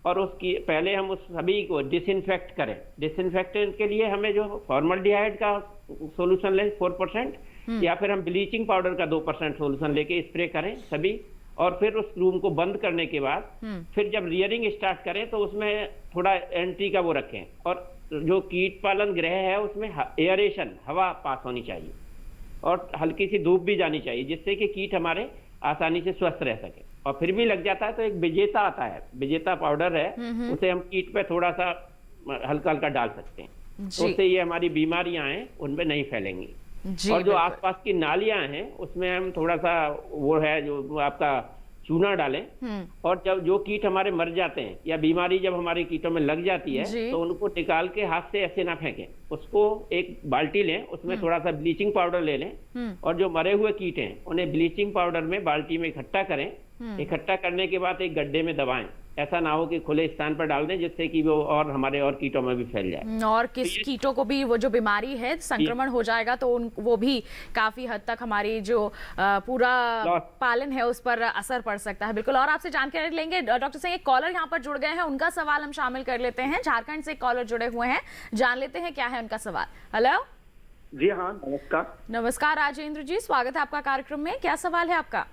और उसकी पहले हम उस सभी को डिसइंफेक्ट करें। डिसइंफेक्टेंट के लिए हमें जो फॉर्मल्डिहाइड का सॉल्यूशन लें 4%, या फिर हम ब्लीचिंग पाउडर का 2% सॉल्यूशन लेके स्प्रे करें सभी, और फिर उस रूम को बंद करने के बाद फिर जब रियरिंग स्टार्ट करें तो उसमें थोड़ा एंट्री का वो रखें, और जो कीट पालन गृह है उसमें एयरेशन, हवा पास होनी चाहिए और हल्की सी धूप भी जानी चाहिए, जिससे कि कीट हमारे आसानी से स्वस्थ रह सके। और फिर भी लग जाता है तो एक विजेता आता है, विजेता पाउडर है, उसे हम कीट पे थोड़ा सा हल्का हल्का डाल सकते हैं, तो उससे ये हमारी बीमारियां हैं उनमें नहीं फैलेंगी। और जो आसपास की नालियां हैं उसमें हम थोड़ा सा वो है जो आपका चूना डालें, और जब जो कीट हमारे मर जाते हैं या बीमारी जब हमारे कीटों में लग जाती है तो उनको निकाल के हाथ से ऐसे ना फेंकें, उसको एक बाल्टी लें, उसमें थोड़ा सा ब्लीचिंग पाउडर ले लें, और जो मरे हुए कीट हैं उन्हें ब्लीचिंग पाउडर में बाल्टी में इकट्ठा करें। इकट्ठा करने के बाद एक गड्ढे में दबाएं, ऐसा ना हो कि खुले स्थान पर डाल दें, जिससे कि वो और हमारे और कीटों में भी फैल जाए और किस कीटों को भी वो जो बीमारी है संक्रमण हो जाएगा तो वो भी काफी हद तक हमारी जो पूरा पालन है उस पर असर पड़ सकता है। बिल्कुल, और आपसे जानकारी लेंगे डॉक्टर सिंह। एक कॉलर यहाँ पर जुड़ गए हैं, उनका सवाल हम शामिल कर लेते हैं। झारखंड से कॉलर जुड़े हुए हैं, जान लेते हैं क्या है उनका सवाल। हेलो जी हाँ, नमस्कार। नमस्कार राजेंद्र जी, स्वागत है आपका कार्यक्रम में। क्या सवाल है आपका?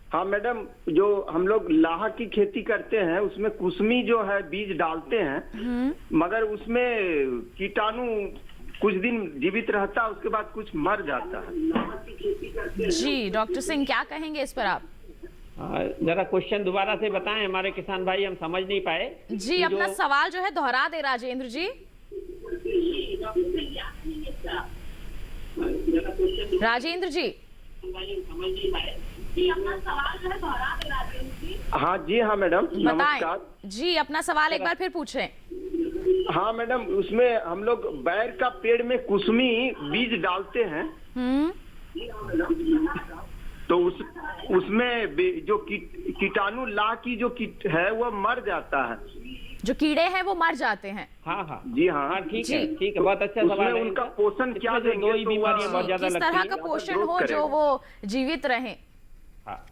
हाँ मैडम, जो हम लोग लाह की खेती करते हैं उसमें कुसमी जो है बीज डालते हैं, मगर उसमें कीटाणु कुछ दिन जीवित रहता है, उसके बाद कुछ मर जाता है। जी डॉक्टर सिंह, क्या कहेंगे इस पर आप? जरा क्वेश्चन दोबारा से बताएं, हमारे किसान भाई हम समझ नहीं पाए। जी अपना सवाल जो है दोहरा दे राजेंद्र जी। राजेंद्र जी हाँ जी हाँ मैडम, नमस्कार जी, अपना सवाल एक बार फिर पूछें। हाँ मैडम, उसमें हम लोग बैर का पेड़ में कुसमी बीज डालते हैं, तो उसमें जो कीटाणु लाह की जो कीट है वो मर जाता है, जो कीड़े हैं वो मर जाते हैं। हाँ हाँ जी हाँ, ठीक है, ठीक है, बहुत अच्छा सवाल है। उनका पोषण क्या देंगे? दो ही बीमारियां बहुत ज्यादा लगती हैं। किस तरह का पोषण हो जो वो जीवित रहें? हाँ,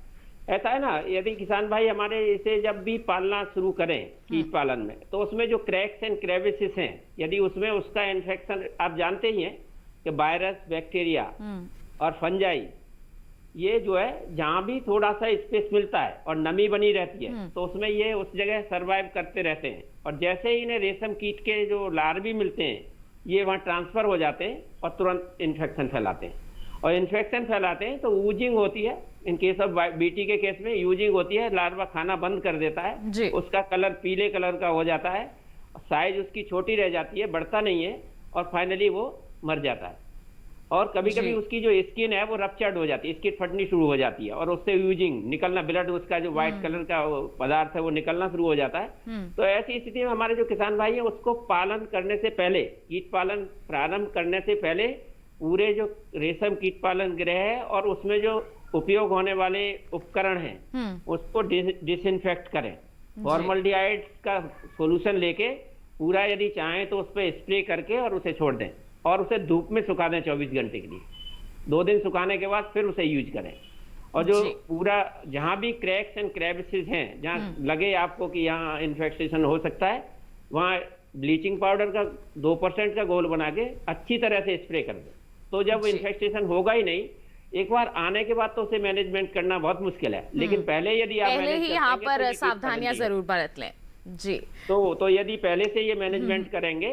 ऐसा है ना, यदि किसान भाई हमारे इसे जब भी पालना शुरू करें कीट पालन में, तो उसमें जो क्रैक्स एंड क्रेविसेस हैं, यदि उसमें उसका इन्फेक्शन, आप जानते ही हैं कि वायरस, बैक्टीरिया और फंजाई, ये जो है जहाँ भी थोड़ा सा स्पेस मिलता है और नमी बनी रहती है तो उसमें ये उस जगह सरवाइव करते रहते हैं, और जैसे ही इन्हें रेशम कीट के जो लार्वी मिलते हैं ये वहाँ ट्रांसफर हो जाते हैं और तुरंत इन्फेक्शन फैलाते हैं, और इन्फेक्शन फैलाते हैं तो यूजिंग होती है। इन केस ऑफ बीटी के केस में यूजिंग होती है, लार्वा खाना बंद कर देता है, उसका कलर पीले कलर का हो जाता है, साइज उसकी छोटी रह जाती है, बढ़ता नहीं है, और फाइनली वो मर जाता है। और कभी कभी उसकी जो स्किन है वो रप्चर्ड हो जाती है, स्किन फटनी शुरू हो जाती है और उससे यूजिंग निकलना, ब्लड उसका जो व्हाइट कलर का पदार्थ है वो निकलना शुरू हो जाता है। तो ऐसी स्थिति में हमारे जो किसान भाई हैं उसको पालन करने से पहले, कीट पालन प्रारंभ करने से पहले पूरे जो रेशम कीट पालन गृह है और उसमें जो उपयोग होने वाले उपकरण हैं उसको डिसइंफेक्ट करें, फॉर्मल्डिहाइड का सोल्यूशन लेके पूरा यदि चाहें तो उस पर स्प्रे करके और उसे छोड़ दें और उसे धूप में सुखा दें 24 घंटे के लिए। 2 दिन सुखाने के बाद फिर उसे यूज करें। और जो पूरा जहां भी क्रैक्स एंड क्रेविसेस हैं, जहां लगे आपको कि यहाँ इन्फेक्शन हो सकता है, वहां ब्लीचिंग पाउडर का 2% का घोल बना के अच्छी तरह से स्प्रे कर दें। तो जब इन्फेक्शन होगा ही नहीं, एक बार आने के बाद तो उसे मैनेजमेंट करना बहुत मुश्किल है, लेकिन पहले यदि आप पहले ही यहाँ पर सावधानियां जरूर बरत लें जी। तो यदि पहले से ये मैनेजमेंट करेंगे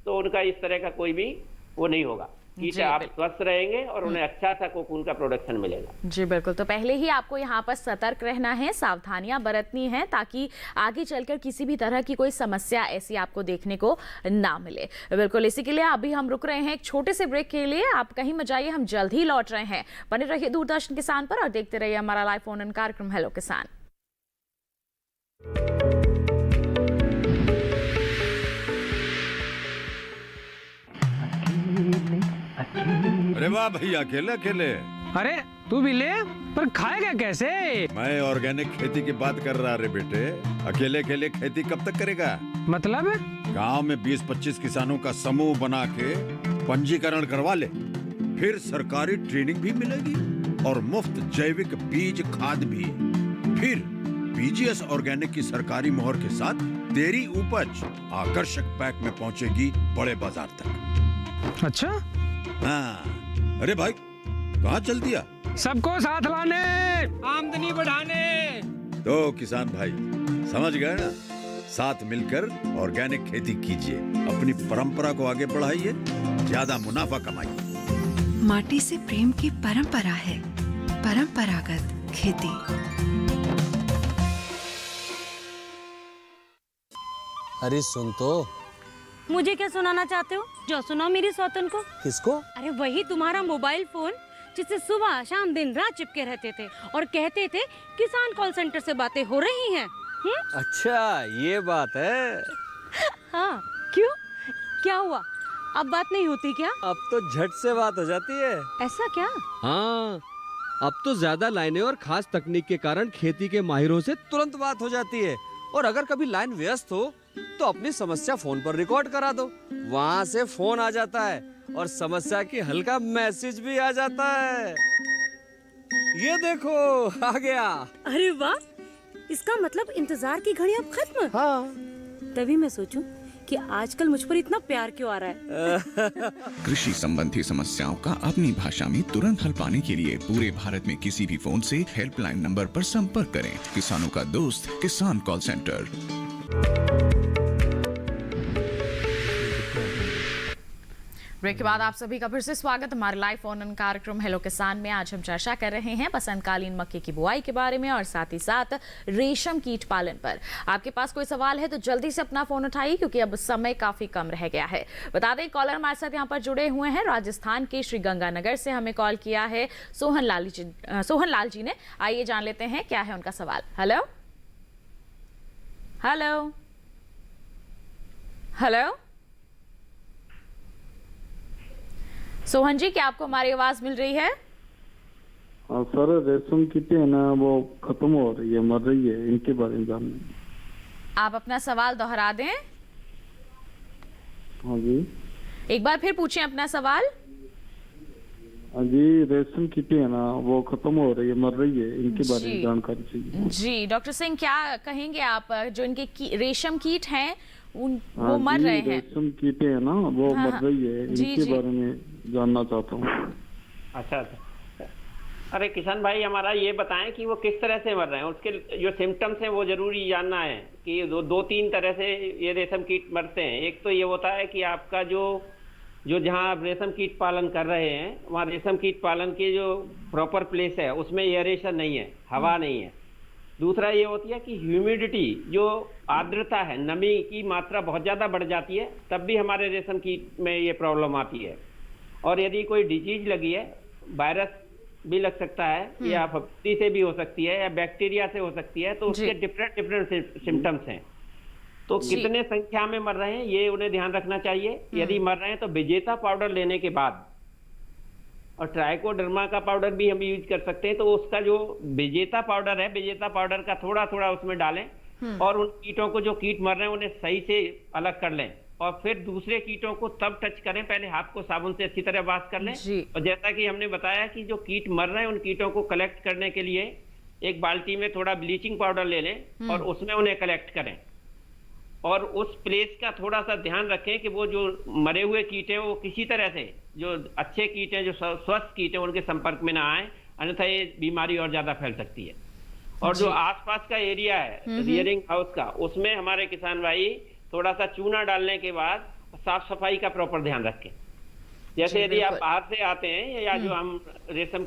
तो उनका इस तरह का कोई भी वो नहीं होगा, कीट आप स्वस्थ रहेंगे और उन्हें अच्छा सा कोकून का प्रोडक्शन मिलेगा। जी बिल्कुल, तो पहले ही आपको यहाँ पर सतर्क रहना है, सावधानियां बरतनी है ताकि आगे चलकर किसी भी तरह की कोई समस्या ऐसी आपको देखने को ना मिले। बिल्कुल, इसी के लिए अभी हम रुक रहे हैं एक छोटे से ब्रेक के लिए। आप कहीं मत जाइए, हम जल्द ही लौट रहे हैं। बने रहिए दूरदर्शन किसान पर और देखते रहिए हमारा लाइव फोन इन कार्यक्रम हेलो किसान। अरे वाह भैया, अकेले अकेले। अरे तू भी ले, पर खाएगा कैसे? मैं ऑर्गेनिक खेती की बात कर रहा रे बेटे। अकेले अकेले खेती कब तक करेगा? मतलब गांव में 20-25 किसानों का समूह बना के पंजीकरण करवा ले, फिर सरकारी ट्रेनिंग भी मिलेगी और मुफ्त जैविक बीज खाद भी। फिर पीजीएस ऑर्गेनिक की सरकारी मोहर के साथ तेरी उपज आकर्षक पैक में पहुंचेगी बड़े बाजार तक। अच्छा? हाँ। अरे भाई कहाँ चल दिया? सबको साथ लाने, आमदनी बढ़ाने। तो किसान भाई समझ गए ना? साथ मिलकर ऑर्गेनिक खेती कीजिए, अपनी परंपरा को आगे बढ़ाइए, ज्यादा मुनाफा कमाइए। माटी से प्रेम की परंपरा है परंपरागत खेती। अरे सुन तो। मुझे क्या सुनाना चाहते हो? जो सुनाओ मेरी सौतन को। किसको? अरे वही तुम्हारा मोबाइल फोन जिससे सुबह शाम दिन रात चिपके रहते थे और कहते थे किसान कॉल सेंटर से बातें हो रही हैं। अच्छा ये बात है। हाँ क्यों, क्या हुआ? अब बात नहीं होती क्या? अब तो झट से बात हो जाती है। ऐसा क्या? हाँ, अब तो ज्यादा लाइनें और खास तकनीक के कारण खेती के माहिरों से तुरंत बात हो जाती है। और अगर कभी लाइन व्यस्त हो तो अपनी समस्या फोन पर रिकॉर्ड करा दो, वहाँ से फोन आ जाता है और समस्या की हल का मैसेज भी आ जाता है। ये देखो आ गया। अरे वाह, इसका मतलब इंतजार की घड़ी अब खत्म। हाँ। तभी मैं सोचूं कि आजकल मुझ पर इतना प्यार क्यों आ रहा है। कृषि संबंधी समस्याओं का अपनी भाषा में तुरंत हल पाने के लिए पूरे भारत में किसी भी फोन से हेल्पलाइन नंबर पर संपर्क करें। किसानों का दोस्त किसान कॉल सेंटर। ब्रेक के बाद आप सभी का फिर से स्वागत हमारे लाइव फोन इन कार्यक्रम हेलो किसान में। आज हम चर्चा कर रहे हैं बसंतकालीन मक्के की बुआई के बारे में और साथ ही साथ रेशम कीट पालन पर। आपके पास कोई सवाल है तो जल्दी से अपना फोन उठाइए क्योंकि अब समय काफी कम रह गया है। बता दें कॉलर हमारे साथ यहाँ पर जुड़े हुए हैं राजस्थान के श्री गंगानगर से हमें कॉल किया है सोहन लाल जी ने। आइए जान लेते हैं क्या है उनका सवाल। हेलो हेलो हेलो सोहन जी, क्या आपको हमारी आवाज मिल रही है? हाँ सर, रेशम कीटें है ना वो खत्म हो रही है, मर रही है, इनके बारे में जानना। आप अपना सवाल दोहरा दें। हाँ जी, एक बार फिर पूछें अपना सवाल। हाँ जी, रेशम कीटें है ना वो खत्म हो रही है, मर रही है, इनके बारे में जानकारी चाहिए। जी डॉक्टर सिंह, क्या कहेंगे आप? जो इनके रेशम कीट हैं वो मर रहे हैं। रेशम कीटें है ना वो मर रही है, इनके बारे में जानना चाहता हूँ। अच्छा, अरे किसान भाई हमारा ये बताएं कि वो किस तरह से मर रहे हैं, उसके जो सिम्टम्स हैं वो जरूरी जानना है कि दो तीन तरह से ये रेशम कीट मरते हैं। एक तो ये होता है कि आपका जो जहाँ आप रेशम कीट पालन कर रहे हैं वहाँ रेशम कीट पालन की जो प्रॉपर प्लेस है उसमें एयरेशन नहीं है, हवा नहीं है। दूसरा ये होती है कि ह्यूमिडिटी, जो आर्द्रता है, नमी की मात्रा बहुत ज़्यादा बढ़ जाती है, तब भी हमारे रेशम कीट में ये प्रॉब्लम आती है। और यदि कोई डिजीज लगी है, वायरस भी लग सकता है या फफूंदी से भी हो सकती है या बैक्टीरिया से हो सकती है, तो उसके डिफरेंट सिम्टम्स हैं। तो कितने संख्या में मर रहे हैं ये उन्हें ध्यान रखना चाहिए। यदि मर रहे हैं तो विजेता पाउडर लेने के बाद, और ट्राइकोडर्मा का पाउडर भी हम यूज कर सकते हैं, तो उसका जो विजेता पाउडर है, विजेता पाउडर का थोड़ा थोड़ा उसमें डालें और उन कीटों को, जो कीट मर रहे हैं उन्हें सही से अलग कर लें और फिर दूसरे कीटों को तब टच करें। पहले हाथ को साबुन से अच्छी तरह वॉश कर लें। और जैसा कि हमने बताया कि जो कीट मर रहे हैं उन कीटों को कलेक्ट करने के लिए एक बाल्टी में थोड़ा ब्लीचिंग पाउडर ले लें और उसमें उन्हें कलेक्ट करें और उस प्लेस का थोड़ा सा ध्यान रखें कि वो जो मरे हुए कीट हैं वो किसी तरह से, जो अच्छे कीट हैं, जो स्वस्थ कीट हैं, उनके संपर्क में ना आए, अन्यथा ये बीमारी और ज्यादा फैल सकती है। और जो आसपास का एरिया है रियरिंग हाउस का, उसमें हमारे किसान भाई थोड़ा सा चूना डालने के बाद साफ सफाई का प्रॉपर ध्यान रखें। जैसे यदि आप बाहर से आते हैं या जो हम रेशम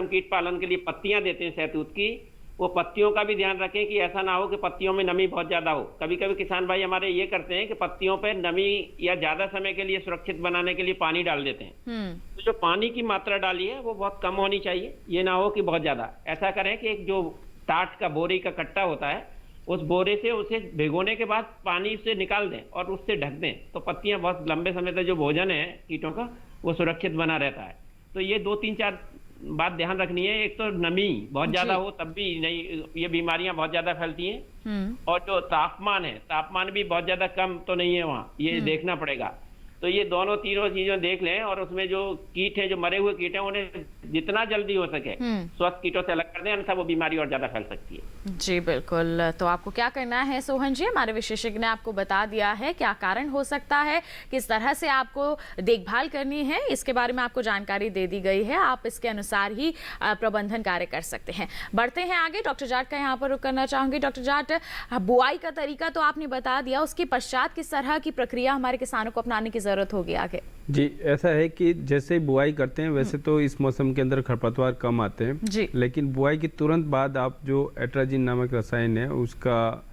कीट पालन के लिए पत्तियां देते हैं शहतूत की, वो पत्तियों का भी ध्यान रखें कि ऐसा ना हो कि पत्तियों में नमी बहुत ज्यादा हो। कभी कभी किसान भाई हमारे ये करते हैं कि पत्तियों पे नमी या ज्यादा समय के लिए सुरक्षित बनाने के लिए पानी डाल देते हैं। तो जो पानी की मात्रा डाली है वो बहुत कम होनी चाहिए, ये ना हो कि बहुत ज्यादा। ऐसा करें कि एक जो टाट का बोरी का कट्टा होता है, उस बोरे से उसे भिगोने के बाद पानी से निकाल दें और उससे ढक दें, तो पत्तियां बहुत लंबे समय तक जो भोजन है कीटों का वो सुरक्षित बना रहता है। तो ये 2-3-4 बात ध्यान रखनी है। एक तो नमी बहुत ज्यादा हो तब भी नहीं, ये बीमारियां बहुत ज्यादा फैलती हैं। और जो तापमान है, तापमान भी बहुत ज्यादा कम तो नहीं है वहाँ, ये देखना पड़ेगा। तो ये तीनों चीजें देख लें और उसमें जो कीट हैं, जो मरे हुए कीट हैं, उन्हें जितना जल्दी हो सके स्वस्थ कीटों से अलग कर दें, अन्यथा वो बीमारी और ज्यादा फैल सकती है। जी बिल्कुल। तो आपको क्या करना है सोहन जी, हमारे विशेषज्ञ ने आपको बता दिया है क्या कारण हो सकता है, किस तरह से आपको देखभाल करनी है, इसके बारे में आपको जानकारी दे दी गई है। आप इसके अनुसार ही प्रबंधन कार्य कर सकते हैं। बढ़ते हैं आगे, डॉक्टर जाट का यहाँ पर रुक करना चाहूंगी। डॉक्टर जाट, बुआई का तरीका तो आपने बता दिया, उसके पश्चात किस तरह की प्रक्रिया हमारे किसानों को अपनाने की जरूरत होगी आगे? जी, ऐसा है कि जैसे बुआई करते हैं वैसे तो इस मौसम के अंदर खरपतवार कम आते हैं जी। लेकिन बुआई के तुरंत बाद आप जो एट्राजिन नामक रसायन है उसका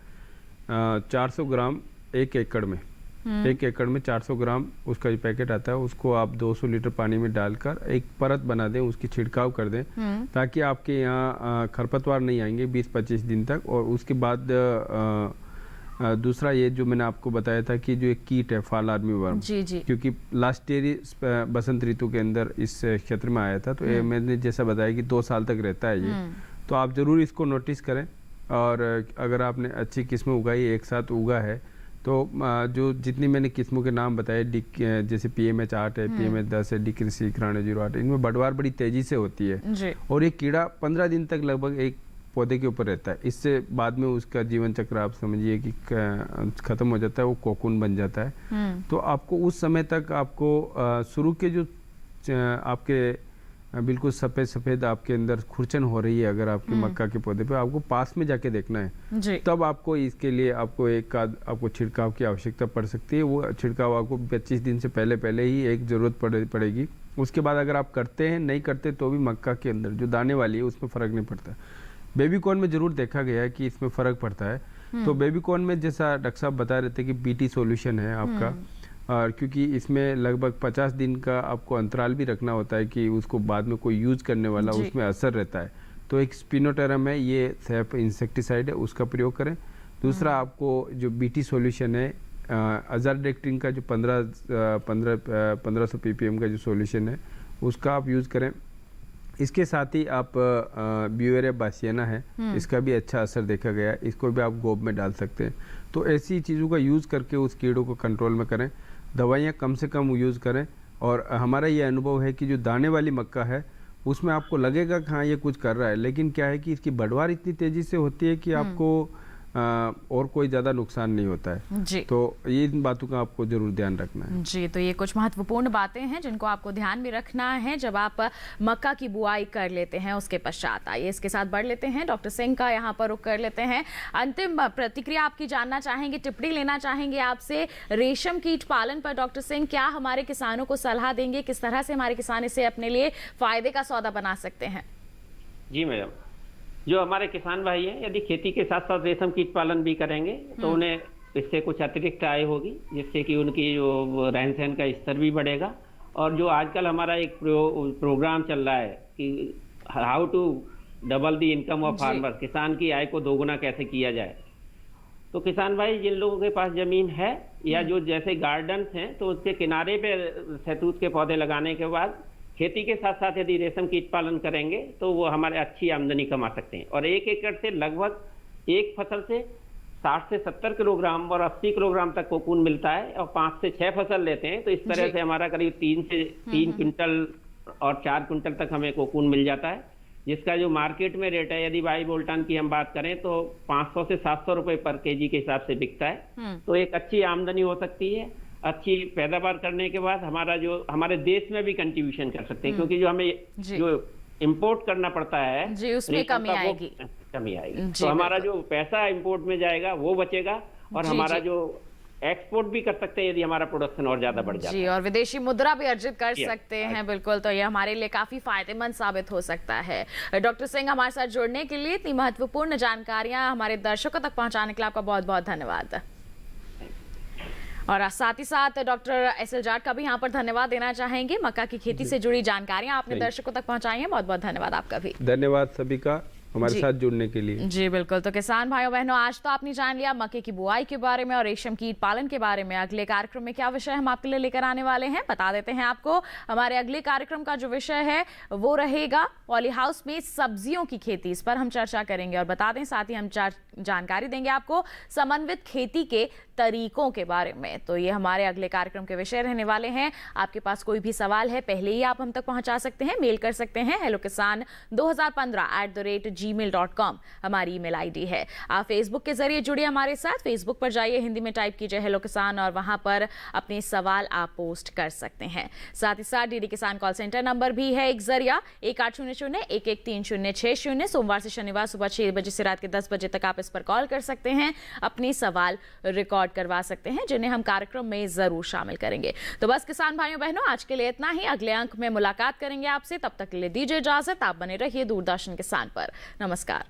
400 ग्राम 1 एकड़ में 1 एकड़ में 400 ग्राम उसका जो पैकेट आता है उसको आप 200 लीटर पानी में डालकर एक परत बना दें, उसकी छिड़काव कर दें ताकि आपके यहाँ खरपतवार नहीं आएंगे 20-25 दिन तक। और उसके बाद दूसरा ये जो मैंने आपको बताया था कि जो एक कीट है फॉल आर्मी वर्म, क्योंकि लास्ट ईयर बसंत ऋतु के अंदर इस क्षेत्र में आया था, तो ये मैंने जैसा बताया कि 2 साल तक रहता है ये, तो आप जरूर इसको नोटिस करें। और अगर आपने अच्छी किस्में उगाई, एक साथ उगा है, तो जो जितनी मैंने किस्मों के नाम बताए, जैसे PMH 8 है, PMH 10 है, डिक्रिसी 08, इनमें बढ़वार बड़ी तेजी से होती है और ये कीड़ा 15 दिन तक लगभग एक पौधे के ऊपर रहता है। इससे बाद में उसका जीवन चक्र आप समझिए कि खत्म हो जाता है, वो कोकून बन जाता है। तो आपको उस समय तक आपको शुरू के जो आपके बिल्कुल सफ़ेद आपके अंदर खुरचन हो रही है अगर आपके मक्का के पौधे पे, आपको पास में जाके देखना है, तब आपको इसके लिए आपको छिड़काव की आवश्यकता पड़ सकती है। वो छिड़काव आपको 25 दिन से पहले ही एक ज़रूरत पड़ेगी। उसके बाद अगर आप करते हैं, नहीं करते तो भी मक्का के अंदर जो दाने वाली है उसमें फ़र्क नहीं पड़ता। बेबी कॉर्न में जरूर देखा गया है कि इसमें फ़र्क पड़ता है। तो बेबी कॉर्न में जैसा डॉक्टर साहब बता रहे थे कि BT सॉल्यूशन है आपका, और क्योंकि इसमें लगभग 50 दिन का आपको अंतराल भी रखना होता है कि उसको बाद में कोई यूज़ करने वाला उसमें असर रहता है। तो एक स्पिनोटेरम है, ये सैप इंसेक्टिसाइड है, उसका प्रयोग करें। दूसरा आपको जो BT सॉल्यूशन है अजारडेक्टिन का जो 1500 ppm का जो सॉल्यूशन है उसका आप यूज़ करें। इसके साथ ही आप ब्यूवेरिया बासियाना है, इसका भी अच्छा असर देखा गया है, इसको भी आप गोब में डाल सकते हैं। तो ऐसी चीज़ों का यूज़ करके उस कीड़ों को कंट्रोल में करें। दवाइयाँ कम से कम यूज़ करें। और हमारा ये अनुभव है कि जो दाने वाली मक्का है उसमें आपको लगेगा कि हाँ ये कुछ कर रहा है, लेकिन क्या है कि इसकी बढ़वार इतनी तेज़ी से होती है कि आपको और कोई ज़्यादा नुकसान नहीं होता है जी। तो ये इन बातों का आपको जरूर ध्यान रखना है जी। तो ये कुछ महत्वपूर्ण बातें हैं जिनको आपको ध्यान में रखना है जब आप मक्का की बुआई कर लेते हैं। उसके पश्चात आइए इसके साथ बढ़ लेते हैं, डॉक्टर सिंह का यहाँ पर रुक कर लेते हैं। अंतिम प्रतिक्रिया आपकी जानना चाहेंगे, टिप्पणी लेना चाहेंगे आपसे रेशम कीट पालन पर। डॉक्टर सिंह, क्या हमारे किसानों को सलाह देंगे, किस तरह से हमारे किसान इसे अपने लिए फायदे का सौदा बना सकते हैं? जी मैडम, जो हमारे किसान भाई हैं यदि खेती के साथ साथ रेशम कीट पालन भी करेंगे तो उन्हें इससे कुछ अतिरिक्त आय होगी, जिससे कि उनकी जो रहन सहन का स्तर भी बढ़ेगा और जो आजकल हमारा एक प्रोग्राम चल रहा है कि how to double the income of farmer, किसान की आय को दोगुना कैसे किया जाए। तो किसान भाई जिन लोगों के पास जमीन है या जो जैसे गार्डन्स हैं तो उसके किनारे पे शहतूत के पौधे लगाने के बाद खेती के साथ साथ यदि रेशम कीट पालन करेंगे तो वो हमारे अच्छी आमदनी कमा सकते हैं। और 1 एकड़ से लगभग एक फसल से 60 से 70 किलोग्राम और 80 किलोग्राम तक कोकून मिलता है और 5 से 6 फसल लेते हैं तो इस तरह से हमारा करीब 3 क्विंटल और 4 क्विंटल तक हमें कोकून मिल जाता है, जिसका जो मार्केट में रेट है यदि भाई बोल्टन की हम बात करें तो 500 से 700 रुपए पर केजी के हिसाब से बिकता है। तो एक अच्छी आमदनी हो सकती है। अच्छी पैदावार करने के बाद हमारा जो हमारे देश में भी कंट्रीब्यूशन कर सकते हैं, क्योंकि जो हमें जो इंपोर्ट करना पड़ता है जी उसमें कमी आएगी। तो हमारा जो पैसा इंपोर्ट में जाएगा वो बचेगा और हमारा जो एक्सपोर्ट भी कर सकते हैं यदि हमारा प्रोडक्शन और ज्यादा बढ़ जाता है। जी, और विदेशी मुद्रा भी अर्जित कर सकते हैं। बिल्कुल, तो ये हमारे लिए काफी फायदेमंद साबित हो सकता है। डॉक्टर सिंह, हमारे साथ जुड़ने के लिए, इतनी महत्वपूर्ण जानकारियां हमारे दर्शकों तक पहुंचाने के लिए आपका बहुत बहुत धन्यवाद। और साथ ही साथ डॉक्टर एस एल जाट का भी यहाँ पर धन्यवाद देना चाहेंगे। मक्का की खेती से जुड़ी जानकारियां आपने दर्शकों तक पहुंचाई हैं, बहुत बहुत धन्यवाद आपका भी। धन्यवाद सभी का हमारे साथ जुड़ने के लिए। जी बिल्कुल, तो किसान भाइयों बहनों, आज तो आपने जान लिया मक्के की बुआई के बारे में और रेशम कीट पालन के बारे में। अगले कार्यक्रम में क्या विषय हम आपके लिए लेकर आने वाले हैं बता देते हैं आपको। हमारे अगले कार्यक्रम का जो विषय है वो रहेगा पॉली हाउस में सब्जियों की खेती, इस पर हम चर्चा करेंगे। और बता दें साथ ही हम जानकारी देंगे आपको समन्वित खेती के तरीकों के बारे में। तो ये हमारे अगले कार्यक्रम के विषय रहने वाले हैं। आपके पास कोई भी सवाल है पहले ही आप हम तक पहुंचा सकते हैं, मेल कर सकते हैं hellokisan2015@gmail.com हमारी ईमेल आईडी है। आप फेसबुक के जरिए जुड़िए हमारे साथ। फेसबुक पर जाइए, हिंदी में टाइप कीजिए हेलो किसान और वहां पर अपने सवाल आप पोस्ट कर सकते हैं। साथ ही साथ डीडी किसान कॉल सेंटर नंबर भी है एक जरिया 1800-113-060। सोमवार से शनिवार सुबह 6 बजे से रात के 10 बजे तक आप इस पर कॉल कर सकते हैं, अपने सवाल रिकॉर्ड करवा सकते हैं जिन्हें हम कार्यक्रम में जरूर शामिल करेंगे। तो बस किसान भाइयों बहनों, आज के लिए इतना ही। अगले अंक में मुलाकात करेंगे आपसे, तब तक के लिए दीजिए इजाजत। आप बने रहिए दूरदर्शन किसान पर। नमस्कार।